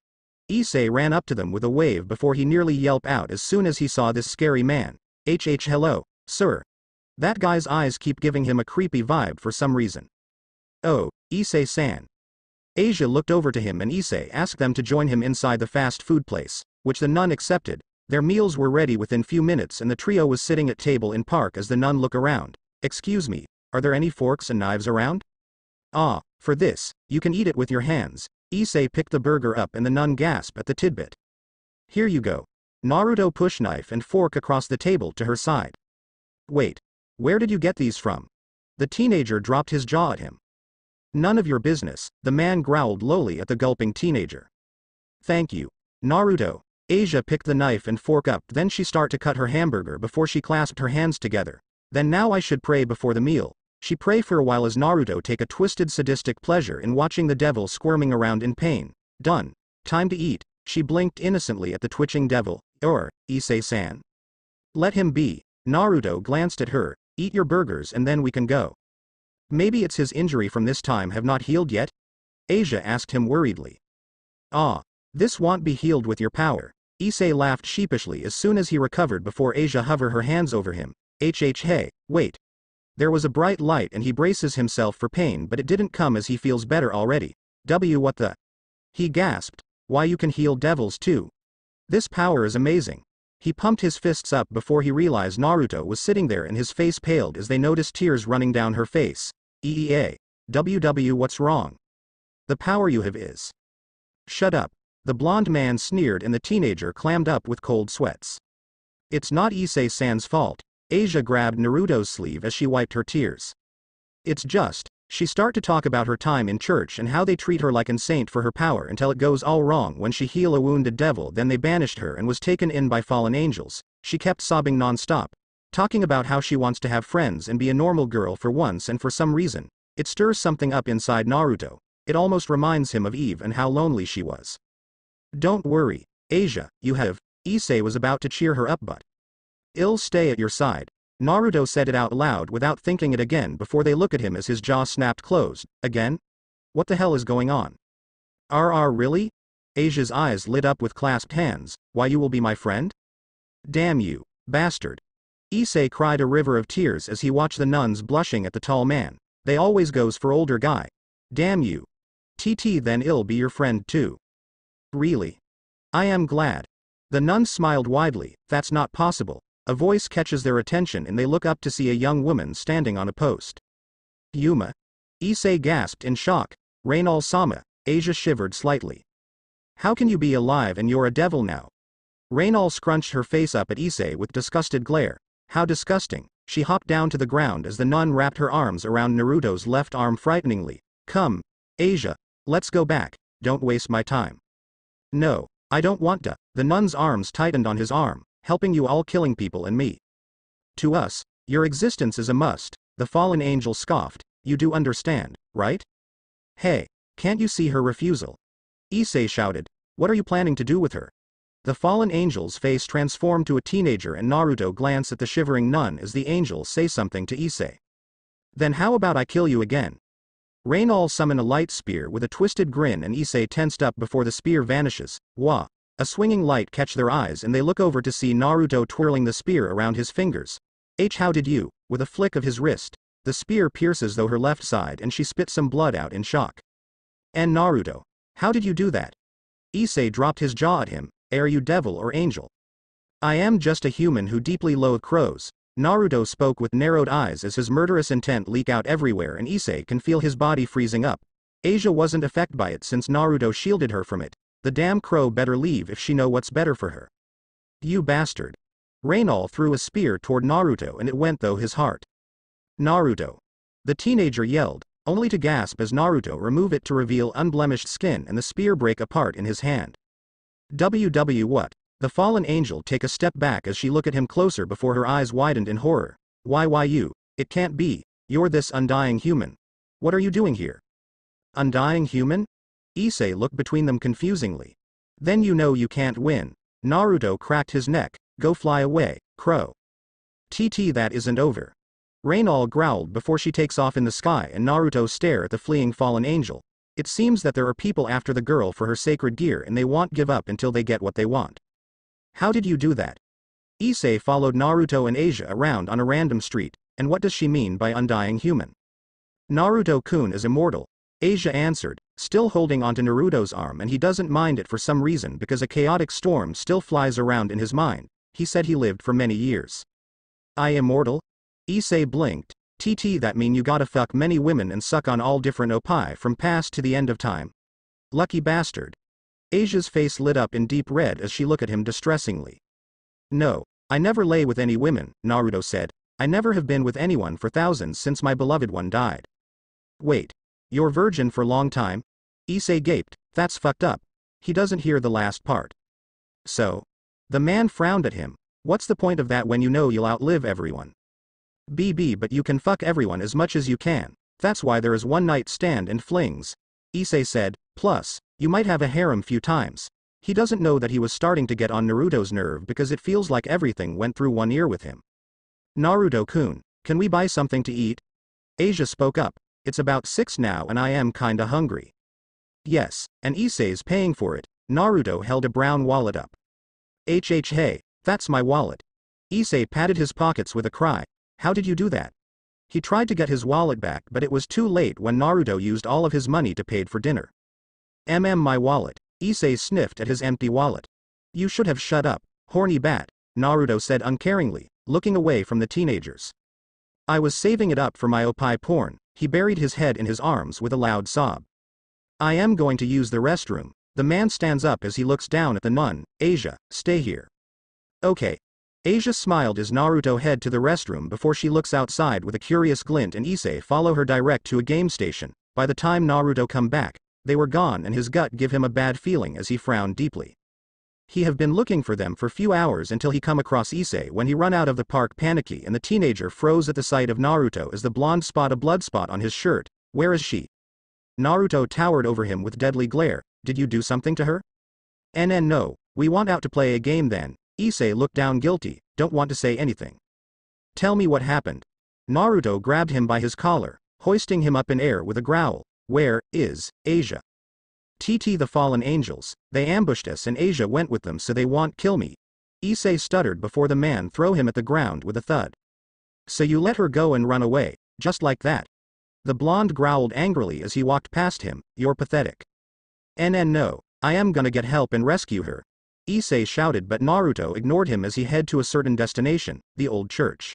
Issei ran up to them with a wave before he nearly yelped out as soon as he saw this scary man. Hello, sir. That guy's eyes keep giving him a creepy vibe for some reason. Oh, Issei-san. Asia looked over to him and Issei asked them to join him inside the fast food place, which the nun accepted. Their meals were ready within few minutes and the trio was sitting at table in park as the nun looked around. Excuse me, are there any forks and knives around? Ah, for this, you can eat it with your hands. Issei picked the burger up and the nun gasped at the tidbit. Here you go. Naruto pushed knife and fork across the table to her side. Wait. Where did you get these from? The teenager dropped his jaw at him. None of your business, the man growled lowly at the gulping teenager. Thank you. Naruto. Asia picked the knife and fork up, then she started to cut her hamburger before she clasped her hands together. Then now I should pray before the meal. She pray for a while as Naruto take a twisted sadistic pleasure in watching the devil squirming around in pain. Done. Time to eat. She blinked innocently at the twitching devil. Issei-san. Let him be. Naruto glanced at her. Eat your burgers and then we can go. Maybe it's his injury from this time have not healed yet? Asia asked him worriedly. Ah. This won't be healed with your power. Issei laughed sheepishly as soon as he recovered before Asia hovered her hands over him. Hey, wait. There was a bright light and he braces himself for pain, but it didn't come as he feels better already. What the? He gasped. Why, you can heal devils too. This power is amazing. He pumped his fists up before he realized Naruto was sitting there and his face paled as they noticed tears running down her face. What's wrong? The power you have is. Shut up. The blonde man sneered and the teenager clammed up with cold sweats. It's not Issei-san's fault. Asia grabbed Naruto's sleeve as she wiped her tears. It's just, she start to talk about her time in church and how they treat her like an saint for her power until it goes all wrong when she heal a wounded devil, then they banished her and was taken in by fallen angels. She kept sobbing non-stop, talking about how she wants to have friends and be a normal girl for once, and for some reason, it stirs something up inside Naruto. It almost reminds him of Eve and how lonely she was. Don't worry, Asia, you have. Issei was about to cheer her up, but I'll stay at your side. Naruto said it out loud without thinking it again before they look at him as his jaw snapped closed. Again? What the hell is going on? Really? Asia's eyes lit up with clasped hands. Why, you will be my friend? Damn you, bastard. Issei cried a river of tears as he watched the nuns blushing at the tall man. They always goes for older guy. Damn you. Then I'll be your friend too. Really? I am glad. The nuns smiled widely. That's not possible. A voice catches their attention and they look up to see a young woman standing on a post. Yuma? Issei gasped in shock. Reinal-sama. Asia shivered slightly. How can you be alive and you're a devil now? Reinal scrunched her face up at Issei with disgusted glare. How disgusting. She hopped down to the ground as the nun wrapped her arms around Naruto's left arm frighteningly. Come, Asia, let's go back. Don't waste my time. No, I don't want to. The nun's arms tightened on his arm. Helping you all, killing people and me. To us, your existence is a must, the fallen angel scoffed. You do understand, right? Hey, can't you see her refusal? Issei shouted. What are you planning to do with her? The fallen angel's face transformed to a teenager and Naruto glanced at the shivering nun as the angel say something to Issei. Then how about I kill you again? Reinal summoned a light spear with a twisted grin and Issei tensed up before the spear vanishes. Wah! A swinging light catch their eyes and they look over to see Naruto twirling the spear around his fingers. How did you? With a flick of his wrist, the spear pierces through her left side and she spit some blood out in shock. And Naruto, how did you do that? Issei dropped his jaw at him. Are you devil or angel? I am just a human who deeply loathe crows. Naruto spoke with narrowed eyes as his murderous intent leak out everywhere and Issei can feel his body freezing up. Asia wasn't affected by it since Naruto shielded her from it. The damn crow better leave if she know what's better for her. You bastard. Reinal threw a spear toward Naruto and it went through his heart. Naruto. The teenager yelled, only to gasp as Naruto remove it to reveal unblemished skin and the spear break apart in his hand. What? The fallen angel take a step back as she looked at him closer before her eyes widened in horror. Why you? It can't be. You're this undying human. What are you doing here? Undying human? Issei looked between them confusingly. Then you know you can't win. Naruto cracked his neck. Go fly away, crow. That isn't over. Reinal growled before she takes off in the sky and Naruto stare at the fleeing fallen angel. It seems that there are people after the girl for her sacred gear and they won't give up until they get what they want. How did you do that? Issei followed Naruto and Asia around on a random street, and what does she mean by undying human? Naruto-kun is immortal, Asia answered, still holding onto Naruto's arm, and he doesn't mind it for some reason because a chaotic storm still flies around in his mind. He said he lived for many years. I immortal? Issei blinked. That mean you gotta fuck many women and suck on all different oppai from past to the end of time? Lucky bastard. Asia's face lit up in deep red as she looked at him distressingly. No, I never lay with any women, Naruto said. I never have been with anyone for thousands since my beloved one died. Wait. You're virgin for long time? Issei gaped. That's fucked up. He doesn't hear the last part. So? The man frowned at him. What's the point of that when you know you'll outlive everyone? But you can fuck everyone as much as you can. That's why there is one night stand and flings. Issei said, plus, you might have a harem few times. He doesn't know that he was starting to get on Naruto's nerve because it feels like everything went through one ear with him. Naruto-kun, can we buy something to eat? Asia spoke up. It's about 6 now and I am kinda hungry. Yes, and Issei's paying for it. Naruto held a brown wallet up. Hey, that's my wallet. Issei patted his pockets with a cry. How did you do that? He tried to get his wallet back but it was too late when Naruto used all of his money to pay for dinner. My wallet. Issei sniffed at his empty wallet. You should have shut up, horny bat, Naruto said uncaringly, looking away from the teenagers. I was saving it up for my opai porn. He buried his head in his arms with a loud sob. I am going to use the restroom. The man stands up as he looks down at the nun. Asia, stay here. Okay. Asia smiled as Naruto head to the restroom before she looks outside with a curious glint and Issei follow her direct to a game station. By the time Naruto come back, they were gone and his gut give him a bad feeling as he frowned deeply. He have been looking for them for few hours until he come across Issei when he run out of the park panicky and the teenager froze at the sight of Naruto as the blonde spot a blood spot on his shirt. Where is she? Naruto towered over him with deadly glare. Did you do something to her? No, we want out to play a game then. Issei looked down guilty, don't want to say anything. Tell me what happened. Naruto grabbed him by his collar, hoisting him up in air with a growl. Where is Asia? The fallen angels, they ambushed us and Asia went with them so they won't kill me. Issei stuttered before the man throw him at the ground with a thud. So you let her go and run away, just like that? The blonde growled angrily as he walked past him. You're pathetic. No, I am gonna get help and rescue her. Issei shouted but Naruto ignored him as he head to a certain destination, the old church.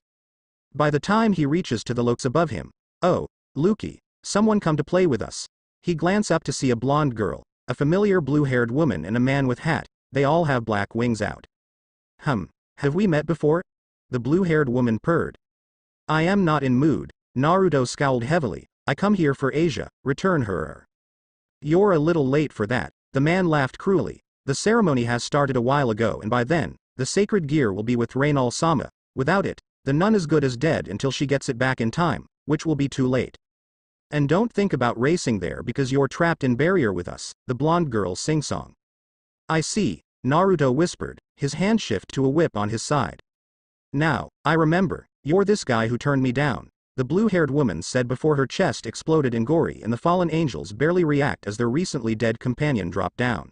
By the time he reaches to the looks above him. Oh, Luki, someone come to play with us. He glanced up to see a blonde girl, a familiar blue-haired woman and a man with hat, they all have black wings out. Have we met before? The blue-haired woman purred. I am not in mood, Naruto scowled heavily, I come here for Asia, return her. You're a little late for that, the man laughed cruelly. The ceremony has started a while ago and by then, the sacred gear will be with Reinal-sama. Without it, the nun is good as dead until she gets it back in time, which will be too late. And don't think about racing there because you're trapped in barrier with us, the blonde girl sing-song. I see, Naruto whispered, his hand shift to a whip on his side. Now, I remember, you're this guy who turned me down, the blue-haired woman said before her chest exploded in gory and the fallen angels barely react as their recently dead companion dropped down.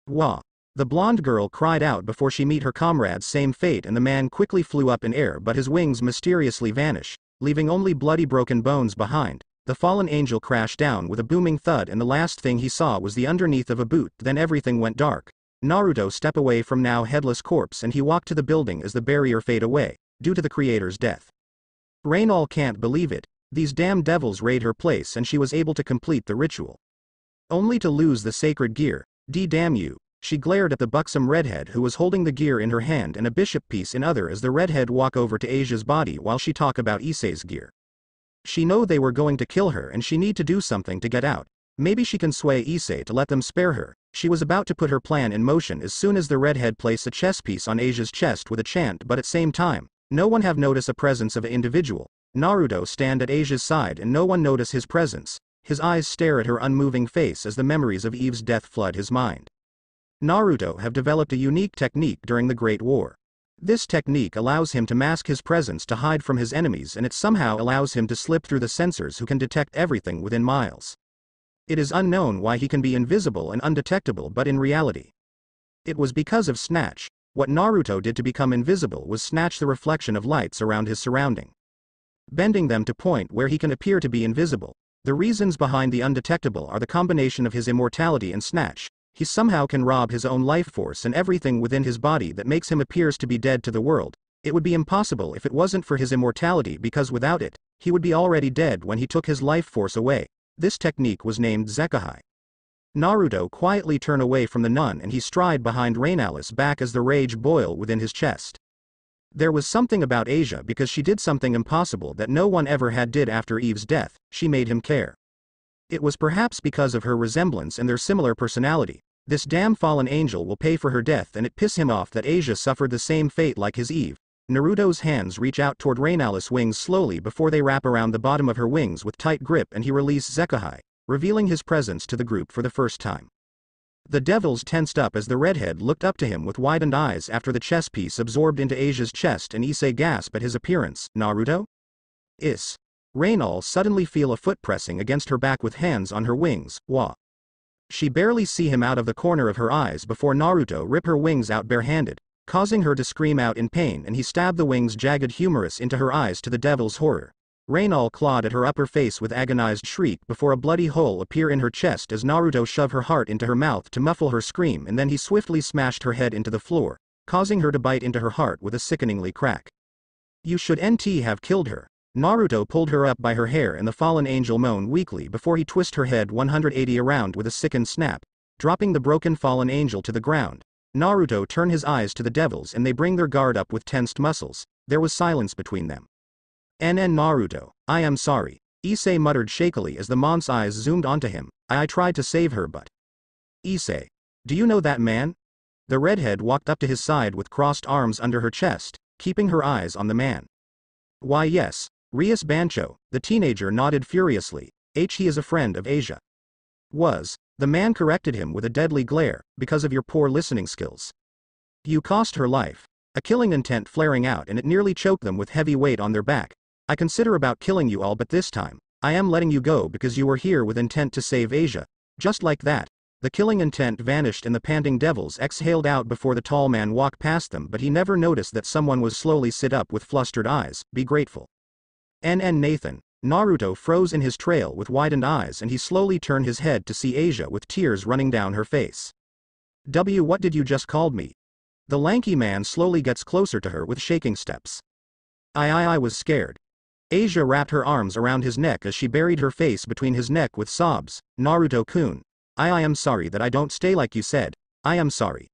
Wah! The blonde girl cried out before she meet her comrade's same fate and the man quickly flew up in air but his wings mysteriously vanish, leaving only bloody broken bones behind. The fallen angel crashed down with a booming thud and the last thing he saw was the underneath of a boot. Then everything went dark. Naruto stepped away from now headless corpse and he walked to the building as the barrier fade away, due to the creator's death. Reinal can't believe it, these damn devils raid her place and she was able to complete the ritual. Only to lose the sacred gear, damn you, she glared at the buxom redhead who was holding the gear in her hand and a bishop piece in other as the redhead walk over to Asia's body while she talk about Issei's gear. She know they were going to kill her and she need to do something to get out. Maybe she can sway Issei to let them spare her. She was about to put her plan in motion as soon as the redhead placed a chess piece on Asia's chest with a chant but at same time, no one have noticed a presence of an individual. Naruto stand at Asia's side and no one notice his presence. His eyes stare at her unmoving face as the memories of Eve's death flood his mind. Naruto have developed a unique technique during the Great War. This technique allows him to mask his presence to hide from his enemies and it somehow allows him to slip through the sensors who can detect everything within miles. It is unknown why he can be invisible and undetectable but in reality. It was because of Snatch. What Naruto did to become invisible was snatch the reflection of lights around his surrounding, bending them to point where he can appear to be invisible. The reasons behind the undetectable are the combination of his immortality and Snatch. He somehow can rob his own life force and everything within his body that makes him appears to be dead to the world. It would be impossible if it wasn't for his immortality because without it, he would be already dead when he took his life force away. This technique was named Zekahai. Naruto quietly turned away from the nun and he stride behind Reinal's back as the rage boiled within his chest. There was something about Asia because she did something impossible that no one ever had did after Eve's death, she made him care. It was perhaps because of her resemblance and their similar personality. This damn fallen angel will pay for her death and it piss him off that Asia suffered the same fate like his Eve. Naruto's hands reach out toward Reinal's wings slowly before they wrap around the bottom of her wings with tight grip and he released Zekahai, revealing his presence to the group for the first time. The devils tensed up as the redhead looked up to him with widened eyes after the chess piece absorbed into Asia's chest and Issei gasped at his appearance. Naruto? Reinal suddenly feel a foot pressing against her back with hands on her wings. Wah! She barely see him out of the corner of her eyes before Naruto rip her wings out barehanded, causing her to scream out in pain and he stabbed the wings jagged humorous into her eyes to the devil's horror. Reynal clawed at her upper face with agonized shriek before a bloody hole appeared in her chest as Naruto shoved her heart into her mouth to muffle her scream, and then he swiftly smashed her head into the floor, causing her to bite into her heart with a sickeningly crack. You should have killed her. Naruto pulled her up by her hair and the fallen angel moaned weakly before he twisted her head 180 around with a sickened snap, dropping the broken fallen angel to the ground. Naruto turned his eyes to the devils and they bring their guard up with tensed muscles. There was silence between them. Naruto, I am sorry. Issei muttered shakily as the monk's eyes zoomed onto him. I tried to save her but... Issei. Do you know that man? The redhead walked up to his side with crossed arms under her chest, keeping her eyes on the man. Why yes. Rias Bancho, the teenager nodded furiously. He is a friend of Asia. The man corrected him with a deadly glare, because of your poor listening skills. You cost her life. A killing intent flaring out and it nearly choked them with heavy weight on their back. I consider about killing you all but this time, I am letting you go because you were here with intent to save Asia. Just like that. The killing intent vanished and the panting devils exhaled out before the tall man walked past them, but he never noticed that someone was slowly sit up with flustered eyes. Be grateful. Nathan. Naruto froze in his trail with widened eyes and he slowly turned his head to see Asia with tears running down her face. What did you just call me? The lanky man slowly gets closer to her with shaking steps. I was scared. Asia wrapped her arms around his neck as she buried her face between his neck with sobs. Naruto-kun. I am sorry that I don't stay like you said. I am sorry.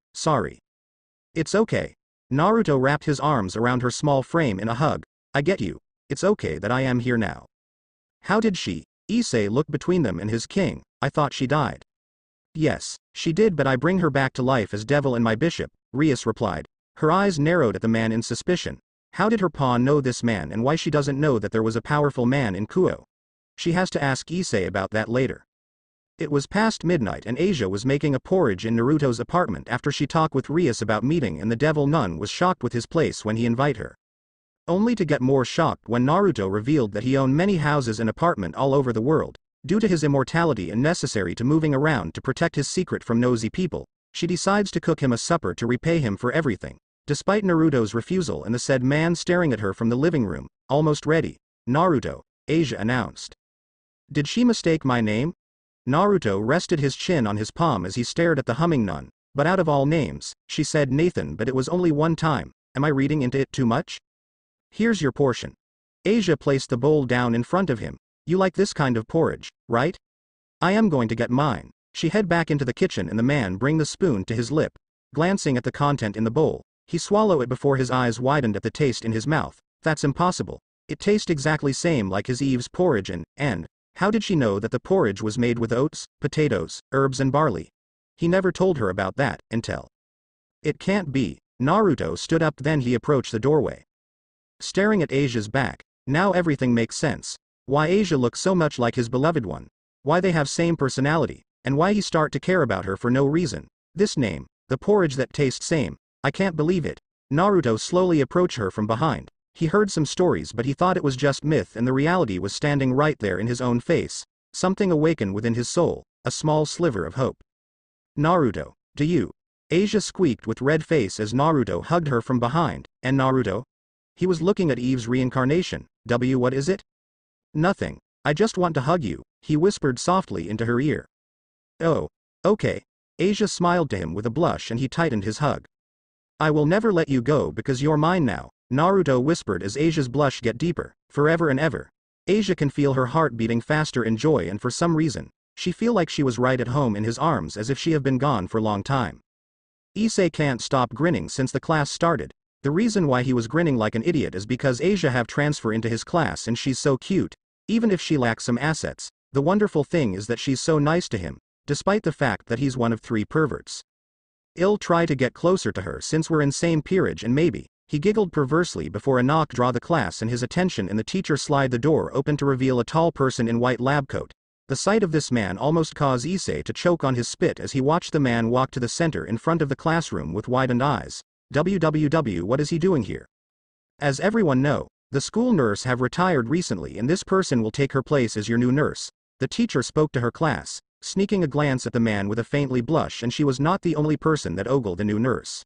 It's okay. Naruto wrapped his arms around her small frame in a hug. I get you. It's okay that I am here now. How did she? Issei looked between them and his king. I thought she died. Yes, she did, but I bring her back to life as devil and my bishop, Rias replied. Her eyes narrowed at the man in suspicion. How did her pawn know this man and why she doesn't know that there was a powerful man in Kuo? She has to ask Issei about that later. It was past midnight and Asia was making a porridge in Naruto's apartment after she talked with Rias about meeting, and the devil nun was shocked with his place when he invited her. Only to get more shocked when Naruto revealed that he owned many houses and apartment all over the world. Due to his immortality and necessary to moving around to protect his secret from nosy people, she decides to cook him a supper to repay him for everything. Despite Naruto's refusal and the said man staring at her from the living room, almost ready. Naruto, Asia announced. Did she mistake my name? Naruto rested his chin on his palm as he stared at the humming nun. But out of all names, she said Nathan, but it was only one time. Am I reading into it too much? Here's your portion. Asia placed the bowl down in front of him. You like this kind of porridge, right? I am going to get mine. She head back into the kitchen and the man bring the spoon to his lip. Glancing at the content in the bowl, he swallow it before his eyes widened at the taste in his mouth. That's impossible. It tastes exactly same like his Eve's porridge and how did she know that the porridge was made with oats, potatoes, herbs and barley? He never told her about that until. It can't be. Naruto stood up, then he approached the doorway. Staring at Asia's back, now everything makes sense. Why Asia looks so much like his beloved one. Why they have same personality, and why he start to care about her for no reason. This name, the porridge that tastes same. I can't believe it. Naruto slowly approached her from behind. He heard some stories but he thought it was just myth, and the reality was standing right there in his own face. Something awakened within his soul, a small sliver of hope. Naruto, do you? Asia squeaked with red face as Naruto hugged her from behind. And Naruto? He was looking at Eve's reincarnation. What is it? Nothing. I just want to hug you, he whispered softly into her ear. Oh, okay. Asia smiled to him with a blush and he tightened his hug. I will never let you go because you're mine now, Naruto whispered as Asia's blush get deeper, forever and ever. Asia can feel her heart beating faster in joy, and for some reason, she feel like she was right at home in his arms as if she have been gone for a long time. Issei can't stop grinning since the class started. The reason why he was grinning like an idiot is because Asia have transfer into his class and she's so cute. Even if she lacks some assets, the wonderful thing is that she's so nice to him, despite the fact that he's one of 3 perverts. I'll try to get closer to her since we're in same peerage and maybe. He giggled perversely before a knock draw the class and his attention, and the teacher slide the door open to reveal a tall person in white lab coat. The sight of this man almost caused Issei to choke on his spit as he watched the man walk to the center in front of the classroom with widened eyes. What is he doing here? As everyone know, the school nurse have retired recently and this person will take her place as your new nurse. The teacher spoke to her class, sneaking a glance at the man with a faintly blush, and she was not the only person that ogled the new nurse.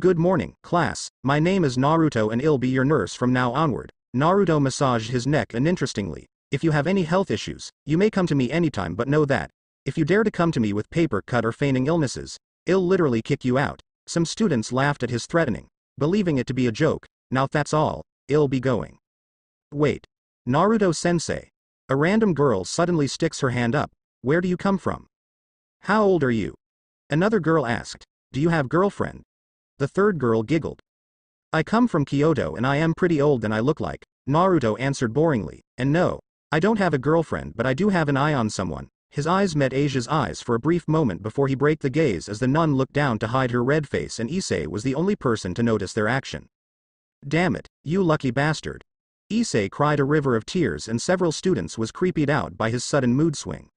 Good morning, class. My name is Naruto and I'll be your nurse from now onward. Naruto massaged his neck uninterestingly. If you have any health issues, you may come to me anytime, but know that if you dare to come to me with paper cut or feigning illnesses, I'll literally kick you out. Some students laughed at his threatening, believing it to be a joke. Now if that's all, I'll be going. Wait. Naruto-sensei. A random girl suddenly sticks her hand up. Where do you come from? How old are you? Another girl asked. Do you have girlfriend? The third girl giggled. I come from Kyoto and I am pretty old than I look like, Naruto answered boringly. And no, I don't have a girlfriend, but I do have an eye on someone. His eyes met Asia's eyes for a brief moment before he broke the gaze as the nun looked down to hide her red face, and Issei was the only person to notice their action. Damn it, you lucky bastard. Issei cried a river of tears, and several students was creeped out by his sudden mood swing.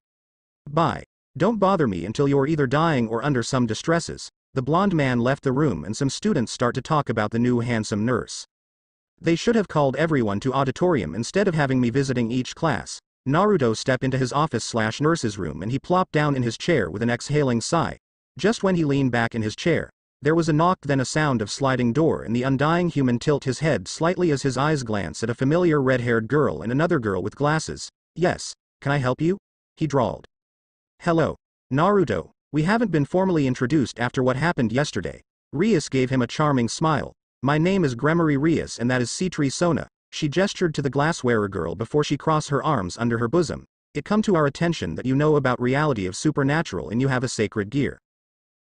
Bye. Don't bother me until you're either dying or under some distresses. The blonde man left the room and some students start to talk about the new handsome nurse. They should have called everyone to auditorium instead of having me visiting each class. Naruto stepped into his office/nurse's room and he plopped down in his chair with an exhaling sigh. Just when he leaned back in his chair, there was a knock, then a sound of sliding door, and the undying human tilt his head slightly as his eyes glance at a familiar red-haired girl and another girl with glasses. Yes, can I help you? He drawled. Hello, Naruto. We haven't been formally introduced after what happened yesterday. Rias gave him a charming smile. My name is Gremory Rias and that is Citri Sona. She gestured to the glass-wearer girl before she crossed her arms under her bosom. It come to our attention that you know about reality of supernatural and you have a sacred gear.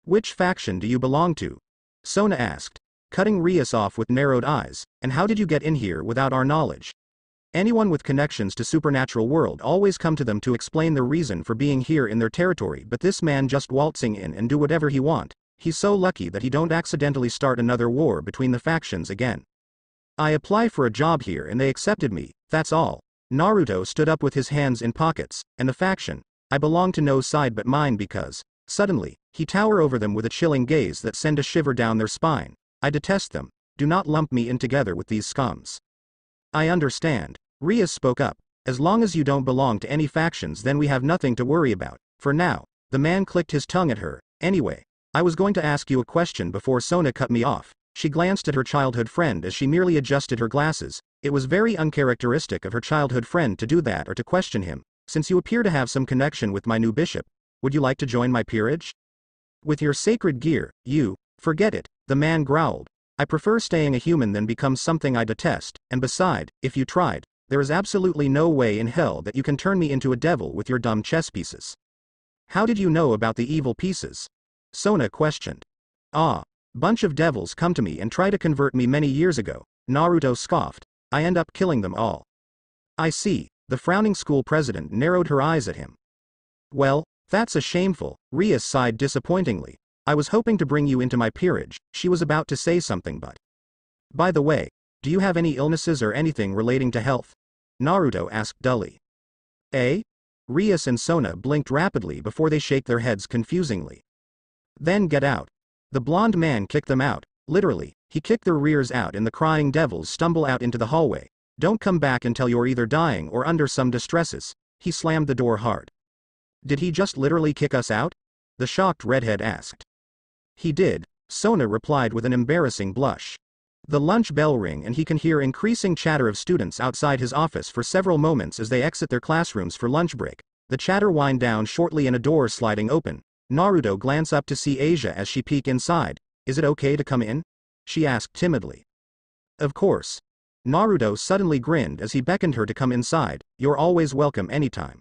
Which faction do you belong to? Sona asked, cutting Rias off with narrowed eyes. And how did you get in here without our knowledge? Anyone with connections to supernatural world always come to them to explain the reason for being here in their territory, but this man just waltzing in and do whatever he want. He's so lucky that he don't accidentally start another war between the factions again. I applied for a job here and they accepted me, that's all. Naruto stood up with his hands in pockets. And the faction? I belong to no side but mine because, suddenly, he towered over them with a chilling gaze that sent a shiver down their spine. I detest them. Do not lump me in together with these scums. I understand. Rias spoke up. As long as you don't belong to any factions, then we have nothing to worry about. For now. The man clicked his tongue at her. Anyway, I was going to ask you a question before Sona cut me off. She glanced at her childhood friend as she merely adjusted her glasses. It was very uncharacteristic of her childhood friend to do that or to question him. Since you appear to have some connection with my new bishop, would you like to join my peerage? With your sacred gear, you, forget it, the man growled. I prefer staying a human than become something I detest, and beside, if you tried, there is absolutely no way in hell that you can turn me into a devil with your dumb chess pieces. How did you know about the evil pieces? Sona questioned. Ah. Bunch of devils come to me and try to convert me many years ago, Naruto scoffed. I end up killing them all. I see. The frowning school president narrowed her eyes at him. Well, that's a shameful, Rias sighed disappointingly. I was hoping to bring you into my peerage. She was about to say something, but. By the way, do you have any illnesses or anything relating to health? Naruto asked dully. Eh? Rias and Sona blinked rapidly before they shake their heads confusingly. Then get out. The blonde man kicked them out. Literally, he kicked their rears out and the crying devils stumble out into the hallway. Don't come back until you're either dying or under some distresses. He slammed the door hard. Did he just literally kick us out? The shocked redhead asked. He did, Sona replied with an embarrassing blush. The lunch bell rang and he can hear increasing chatter of students outside his office for several moments as they exit their classrooms for lunch break. The chatter wind down shortly and a door sliding open. Naruto glanced up to see Asia as she peeked inside. Is it okay to come in? She asked timidly. Of course. Naruto suddenly grinned as he beckoned her to come inside. You're always welcome anytime.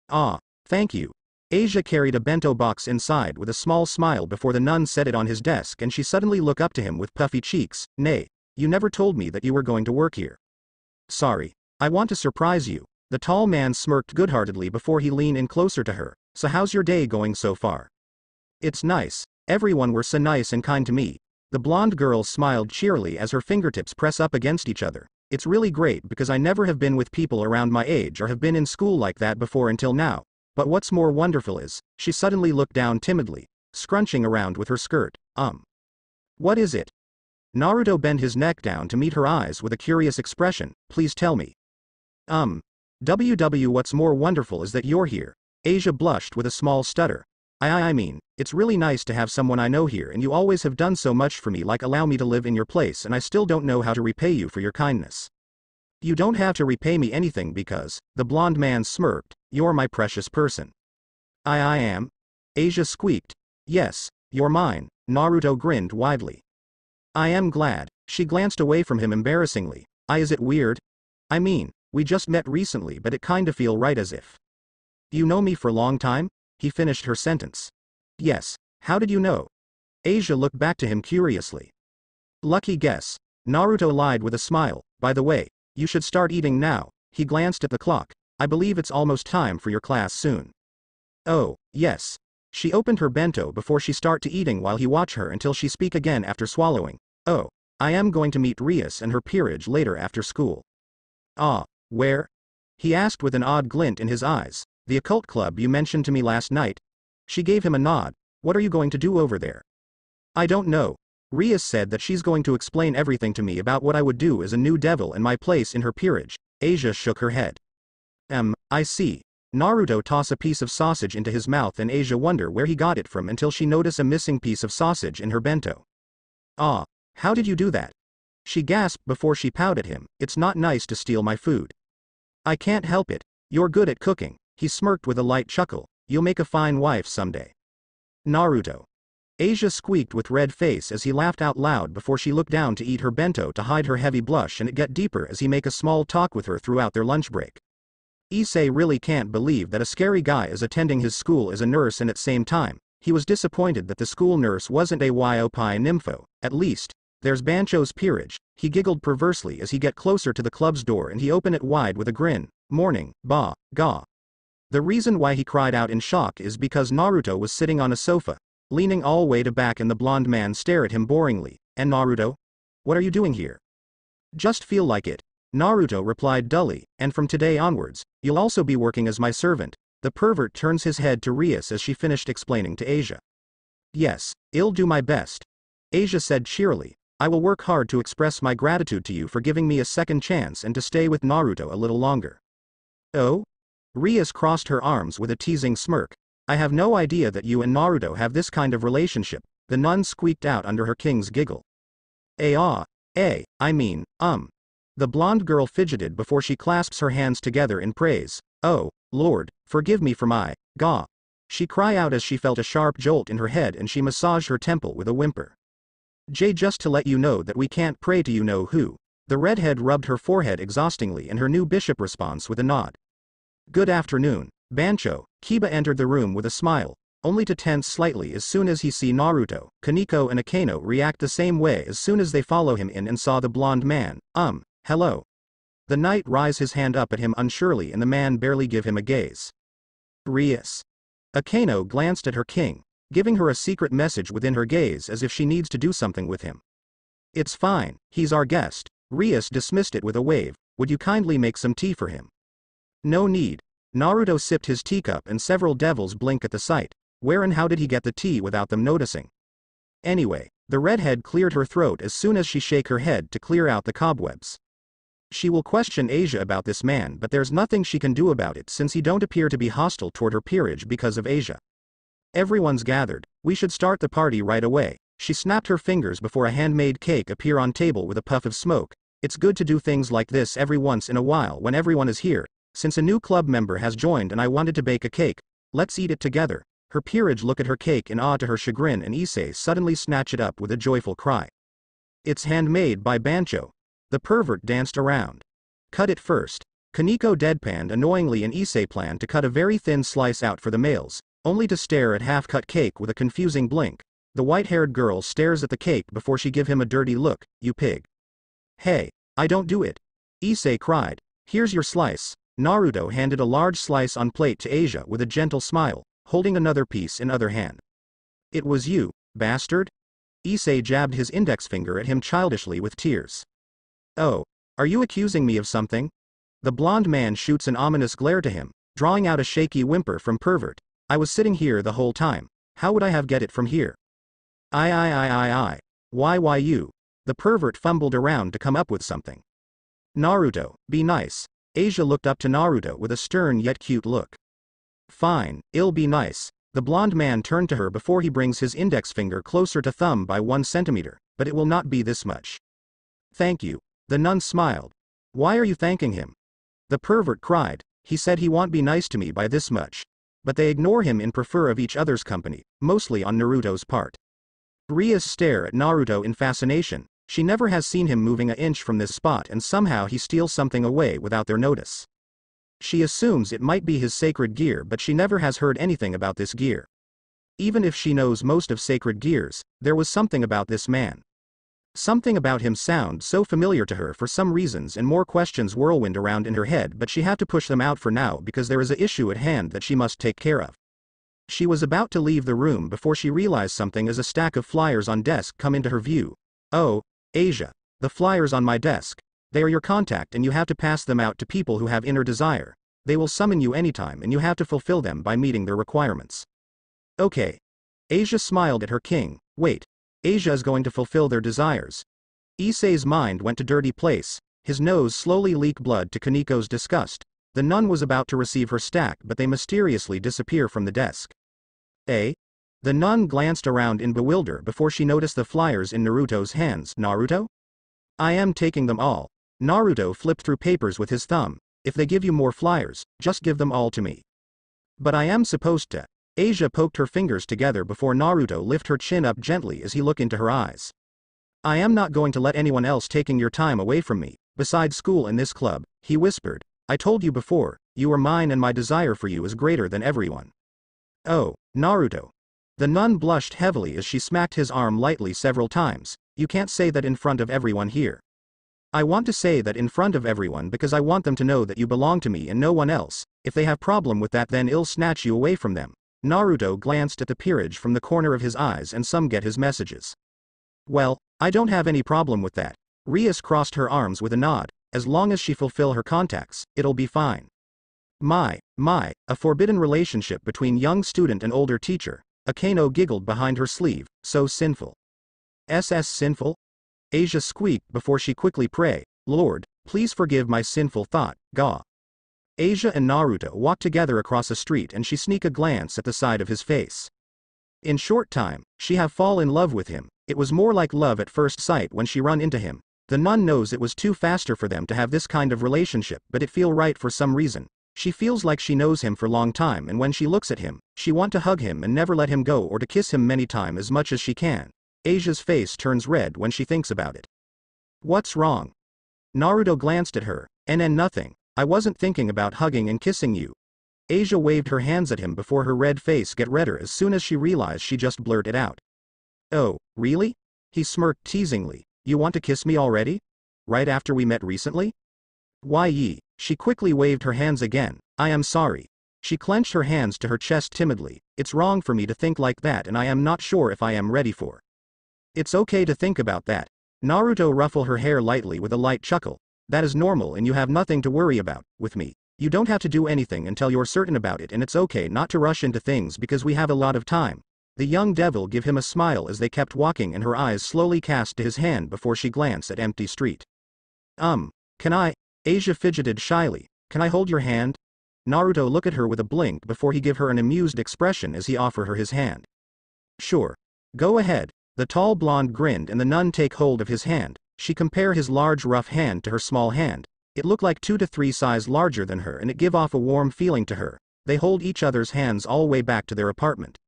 Ah, thank you. Asia carried a bento box inside with a small smile before the nun set it on his desk, and she suddenly looked up to him with puffy cheeks. Nay, you never told me that you were going to work here. Sorry. I want to surprise you. The tall man smirked good-heartedly before he leaned in closer to her. So how's your day going so far? It's nice. Everyone were so nice and kind to me. The blonde girl smiled cheerily as her fingertips press up against each other. It's really great because I never have been with people around my age or have been in school like that before until now. But what's more wonderful is, she suddenly looked down timidly, scrunching around with her skirt. What is it? Naruto bent his neck down to meet her eyes with a curious expression. Please tell me. What's more wonderful is that you're here. Asia blushed with a small stutter. I mean, it's really nice to have someone I know here, and you always have done so much for me, like allow me to live in your place, and I still don't know how to repay you for your kindness. You don't have to repay me anything because, the blonde man smirked, you're my precious person. I am? Asia squeaked. Yes, you're mine, Naruto grinned widely. I am glad. She glanced away from him embarrassingly. Is it weird? I mean, we just met recently but it kinda feel right as if. You know me for a long time? He finished her sentence. Yes, how did you know? Asia looked back to him curiously. Lucky guess. Naruto lied with a smile. By the way, you should start eating now. He glanced at the clock. I believe it's almost time for your class soon. Oh, yes. She opened her bento before she start to eating while he watch her until she speak again after swallowing. Oh, I am going to meet Rias and her peerage later after school. Ah, where? He asked with an odd glint in his eyes. The occult club you mentioned to me last night? She gave him a nod. What are you going to do over there? I don't know. Rias said that she's going to explain everything to me about what I would do as a new devil and my place in her peerage. Asia shook her head. I see. Naruto toss a piece of sausage into his mouth and Asia wonder where he got it from until she notice a missing piece of sausage in her bento. Ah, how did you do that? She gasped before she pouted at him. It's not nice to steal my food. I can't help it. You're good at cooking. He smirked with a light chuckle. You'll make a fine wife someday. Naruto. Asia squeaked with red face as he laughed out loud before she looked down to eat her bento to hide her heavy blush, and it get deeper as he make a small talk with her throughout their lunch break. Issei really can't believe that a scary guy is attending his school as a nurse, and at same time, he was disappointed that the school nurse wasn't a Yopai nympho. At least, there's Bancho's peerage. He giggled perversely as he get closer to the club's door and he opened it wide with a grin. Morning, ba, ga. The reason why he cried out in shock is because Naruto was sitting on a sofa, leaning all way to back, and the blonde man stared at him boringly. And Naruto? What are you doing here? Just feel like it. Naruto replied dully, and from today onwards, you'll also be working as my servant. The pervert turns his head to Rias as she finished explaining to Asia. Yes, I'll do my best. Asia said cheerily. I will work hard to express my gratitude to you for giving me a second chance and to stay with Naruto a little longer. Oh? Rias crossed her arms with a teasing smirk. I have no idea that you and Naruto have this kind of relationship, the nun squeaked out under her king's giggle. The blonde girl fidgeted before she clasps her hands together in praise. Oh, Lord, forgive me for my, ga. She cried out as she felt a sharp jolt in her head and she massaged her temple with a whimper. Just to let you know that we can't pray to you know who. The redhead rubbed her forehead exhaustingly and her new bishop responds with a nod. Good afternoon, Bancho. Kiba entered the room with a smile, only to tense slightly as soon as he see Naruto. Kaneko and Akeno react the same way as soon as they follow him in and saw the blonde man. Hello. The knight raised his hand up at him unsurely and the man barely give him a gaze. Rias. Akeno glanced at her king, giving her a secret message within her gaze as if she needs to do something with him. It's fine, he's our guest. Rias dismissed it with a wave. Would you kindly make some tea for him? No need. Naruto sipped his teacup and several devils blink at the sight. Where and how did he get the tea without them noticing? Anyway, the redhead cleared her throat as soon as she shake her head to clear out the cobwebs. She will question Asia about this man, but there's nothing she can do about it since he don't appear to be hostile toward her peerage because of Asia. Everyone's gathered. We should start the party right away. She snapped her fingers before a handmade cake appear on table with a puff of smoke. It's good to do things like this every once in a while when everyone is here. Since a new club member has joined and I wanted to bake a cake, let's eat it together. Her peerage look at her cake in awe to her chagrin and Issei suddenly snatch it up with a joyful cry. It's handmade by Bancho. The pervert danced around. Cut it first. Kaneko deadpanned annoyingly and Issei planned to cut a very thin slice out for the males, only to stare at half-cut cake with a confusing blink. The white-haired girl stares at the cake before she give him a dirty look. You pig. Hey, I don't do it. Issei cried. Here's your slice. Naruto handed a large slice on plate to Asia with a gentle smile, holding another piece in other hand. It was you, bastard? Issei jabbed his index finger at him childishly with tears. Oh, are you accusing me of something? The blonde man shoots an ominous glare to him, drawing out a shaky whimper from pervert. I was sitting here the whole time. How would I have get it from here? Why you? The pervert fumbled around to come up with something. Naruto, be nice. Asia looked up to Naruto with a stern yet cute look. Fine, I'll be nice. The blonde man turned to her before he brings his index finger closer to thumb by 1 centimeter, but it will not be this much. Thank you. The nun smiled. Why are you thanking him? The pervert cried. He said he won't be nice to me by this much. But they ignore him in prefer of each other's company, mostly on Naruto's part. Ria's stare at Naruto in fascination. She never has seen him moving an inch from this spot and somehow he steals something away without their notice. She assumes it might be his sacred gear but she never has heard anything about this gear. Even if she knows most of sacred gears, there was something about this man. Something about him sounded so familiar to her for some reasons and more questions whirlwind around in her head but she had to push them out for now because there is an issue at hand that she must take care of. She was about to leave the room before she realized something as a stack of flyers on desk come into her view. Oh, Asia, the flyers on my desk. They are your contact and you have to pass them out to people who have inner desire. They will summon you anytime and you have to fulfill them by meeting their requirements. Okay. Asia smiled at her king. Wait. Asia is going to fulfill their desires. Issei's mind went to dirty place. His nose slowly leaked blood to Kaniko's disgust. The nun was about to receive her stack but they mysteriously disappear from the desk. Eh? The nun glanced around in bewilder before she noticed the flyers in Naruto's hands. Naruto? I am taking them all. Naruto flipped through papers with his thumb. If they give you more flyers, just give them all to me. But I am supposed to. Asia poked her fingers together before Naruto lifted her chin up gently as he looked into her eyes. I am not going to let anyone else taking your time away from me, besides school and this club, he whispered. I told you before, you are mine and my desire for you is greater than everyone. Oh, Naruto. The nun blushed heavily as she smacked his arm lightly several times. You can't say that in front of everyone here. I want to say that in front of everyone because I want them to know that you belong to me and no one else. If they have problem with that then I'll snatch you away from them. Naruto glanced at the peerage from the corner of his eyes and some get his messages. Well, I don't have any problem with that. Rias crossed her arms with a nod. As long as she fulfill her contacts, it'll be fine. My, a forbidden relationship between young student and older teacher. Akeno giggled behind her sleeve, so sinful. Sinful? Asia squeaked before she quickly prayed, Lord, please forgive my sinful thought, Ga. Asia and Naruto walked together across a street and she sneaked a glance at the side of his face. In short time, she have fall in love with him. It was more like love at first sight when she run into him. The nun knows it was too faster for them to have this kind of relationship but it feel right for some reason. She feels like she knows him for long time and when she looks at him, she want to hug him and never let him go or to kiss him many times as much as she can. Asia's face turns red when she thinks about it. What's wrong? Naruto glanced at her, and nothing. I wasn't thinking about hugging and kissing you. Asia waved her hands at him before her red face get redder as soon as she realized she just blurted out. Oh, really? He smirked teasingly. You want to kiss me already? Right after we met recently? Why ye? She quickly waved her hands again. I am sorry. She clenched her hands to her chest timidly. It's wrong for me to think like that and I am not sure if I am ready for. It's okay to think about that. Naruto ruffled her hair lightly with a light chuckle. That is normal and you have nothing to worry about, with me. You don't have to do anything until you're certain about it and it's okay not to rush into things because we have a lot of time. The young devil gave him a smile as they kept walking and her eyes slowly cast to his hand before she glanced at empty street. Can I? Asia fidgeted shyly. Can I hold your hand? Naruto looked at her with a blink before he gave her an amused expression as he offered her his hand. Sure. Go ahead. The tall blonde grinned and the nun take hold of his hand. She compared his large rough hand to her small hand. It looked like 2 to 3 size larger than her and it give off a warm feeling to her. They hold each other's hands all way back to their apartment.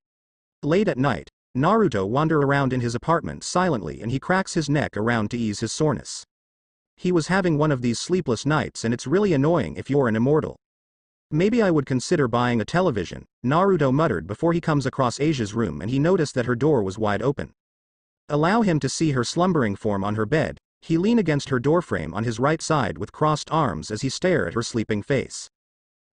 Late at night, Naruto wander around in his apartment silently and he cracks his neck around to ease his soreness. He was having one of these sleepless nights and it's really annoying if you're an immortal. Maybe I would consider buying a television, Naruto muttered before he comes across Asia's room and he noticed that her door was wide open. Allow him to see her slumbering form on her bed. He leaned against her doorframe on his right side with crossed arms as he stared at her sleeping face.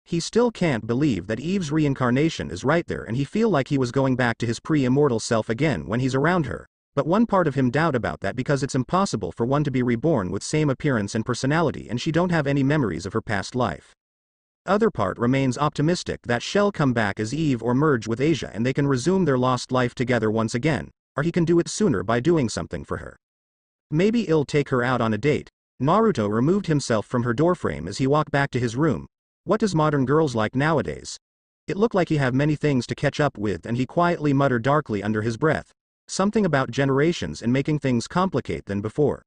He still can't believe that Eve's reincarnation is right there and he feel like he was going back to his pre-immortal self again when he's around her. But one part of him doubt about that because it's impossible for one to be reborn with same appearance and personality and she don't have any memories of her past life. Other part remains optimistic that she'll come back as Eve or merge with Asia and they can resume their lost life together once again, or he can do it sooner by doing something for her. Maybe he'll take her out on a date. Naruto removed himself from her doorframe as he walked back to his room. What does modern girls like nowadays? It looked like he have many things to catch up with and he quietly muttered darkly under his breath. Something about generations and making things complicate than before.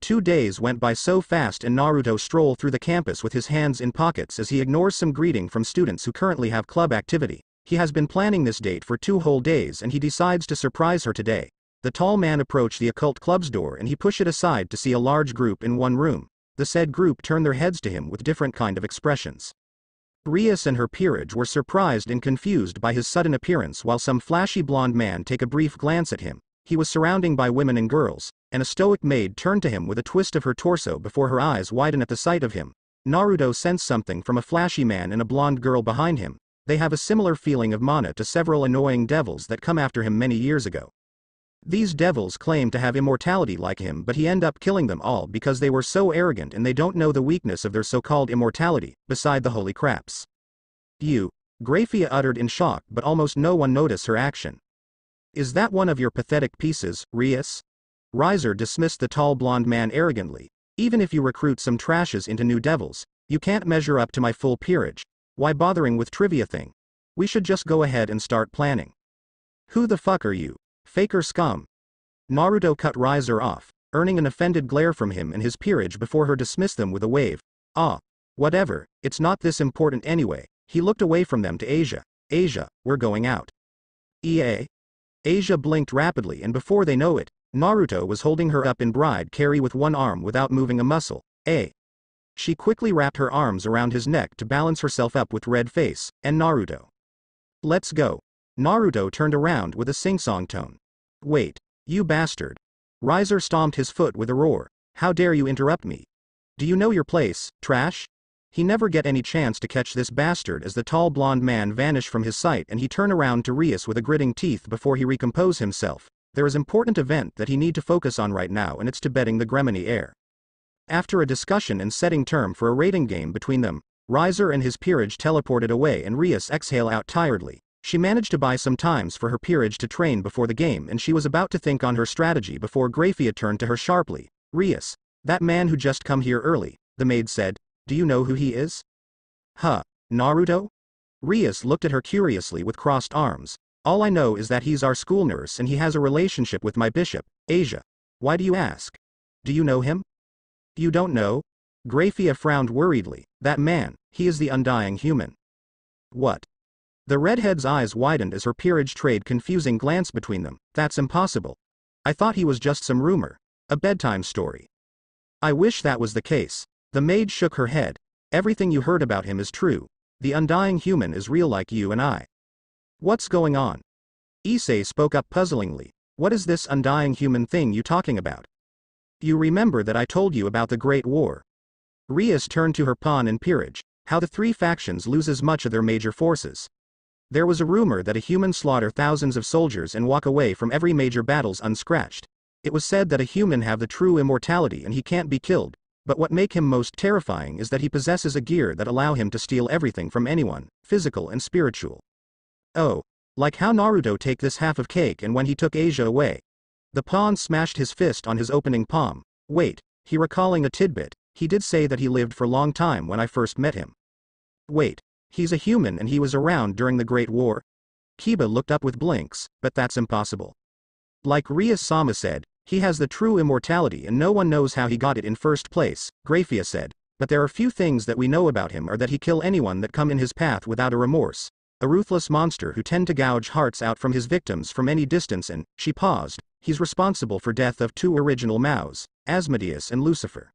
2 days went by so fast and Naruto strolled through the campus with his hands in pockets as he ignores some greeting from students who currently have club activity. He has been planning this date for 2 whole days and he decides to surprise her today. The tall man approached the occult club's door and he pushed it aside to see a large group in one room. The said group turned their heads to him with different kind of expressions. Rias and her peerage were surprised and confused by his sudden appearance while some flashy blonde man take a brief glance at him. He was surrounded by women and girls, and a stoic maid turned to him with a twist of her torso before her eyes widen at the sight of him. Naruto sensed something from a flashy man and a blonde girl behind him. They have a similar feeling of mana to several annoying devils that come after him many years ago. These devils claim to have immortality like him, but he end up killing them all because they were so arrogant and they don't know the weakness of their so-called immortality, beside the holy craps. Graphia uttered in shock, but almost no one noticed her action. Is that one of your pathetic pieces, Rias? Riser dismissed the tall blonde man arrogantly. Even if you recruit some trashes into new devils, you can't measure up to my full peerage. Why bothering with trivia thing? We should just go ahead and start planning. Who the fuck are you? Faker scum. Naruto cut Riser off, earning an offended glare from him and his peerage before her dismissed them with a wave. Whatever, it's not this important anyway. He looked away from them to Asia. Asia, we're going out. Asia blinked rapidly and before they know it, Naruto was holding her up in bride carry with one arm without moving a muscle. She quickly wrapped her arms around his neck to balance herself up with red face, and Naruto. Let's go. Naruto turned around with a sing-song tone. Wait, you bastard. Riser stomped his foot with a roar. How dare you interrupt me? Do you know your place, trash? He never get any chance to catch this bastard as the tall blonde man vanished from his sight and he turned around to Rias with a gritting teeth before he recompose himself. There is important event that he need to focus on right now and it's to betting the Gremini heir. After a discussion and setting term for a rating game between them, Riser and his peerage teleported away and Rias exhaled out tiredly. She managed to buy some times for her peerage to train before the game and she was about to think on her strategy before Graphia turned to her sharply. Rias, that man who just come here early, the maid said. Do you know who he is? Naruto? Rias looked at her curiously with crossed arms. All I know is that he's our school nurse and he has a relationship with my bishop, Asia. Why do you ask? Do you know him? You don't know? Graphia frowned worriedly. That man, he is the undying human. What? The redhead's eyes widened as her peerage trade confusing glance between them. That's impossible. I thought he was just some rumor. A bedtime story. I wish that was the case. The maid shook her head. Everything you heard about him is true. The undying human is real like you and I. What's going on? Issei spoke up puzzlingly. What is this undying human thing you talking about? You remember that I told you about the Great War? Rias turned to her pawn and peerage. How the 3 factions loses much of their major forces. There was a rumor that a human slaughter thousands of soldiers and walk away from every major battles unscratched. It was said that a human have the true immortality and he can't be killed. But what make him most terrifying is that he possesses a gear that allow him to steal everything from anyone, physical and spiritual. Oh, like how Naruto take this half of cake and when he took Asia away. The pawn smashed his fist on his opening palm. Wait, he recalling a tidbit, he did say that he lived for a long time when I first met him. Wait, he's a human and he was around during the Great War? Kiba looked up with blinks, but that's impossible. Like Rias-sama said, he has the true immortality and no one knows how he got it in first place, Graphia said, but there are few things that we know about him or that he kill anyone that come in his path without a remorse. A ruthless monster who tend to gouge hearts out from his victims from any distance and, she paused, he's responsible for death of 2 original Maos, Asmodeus and Lucifer.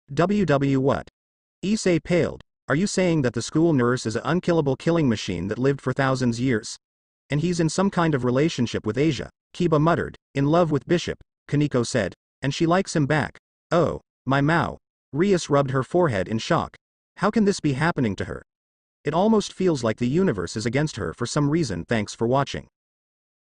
What? Issei paled. Are you saying that the school nurse is an unkillable killing machine that lived for thousands years? And he's in some kind of relationship with Asia, Kiba muttered, in love with Bishop. Kaneko said, and she likes him back. Oh, my Mao. Rias rubbed her forehead in shock. How can this be happening to her? It almost feels like the universe is against her for some reason. Thanks for watching.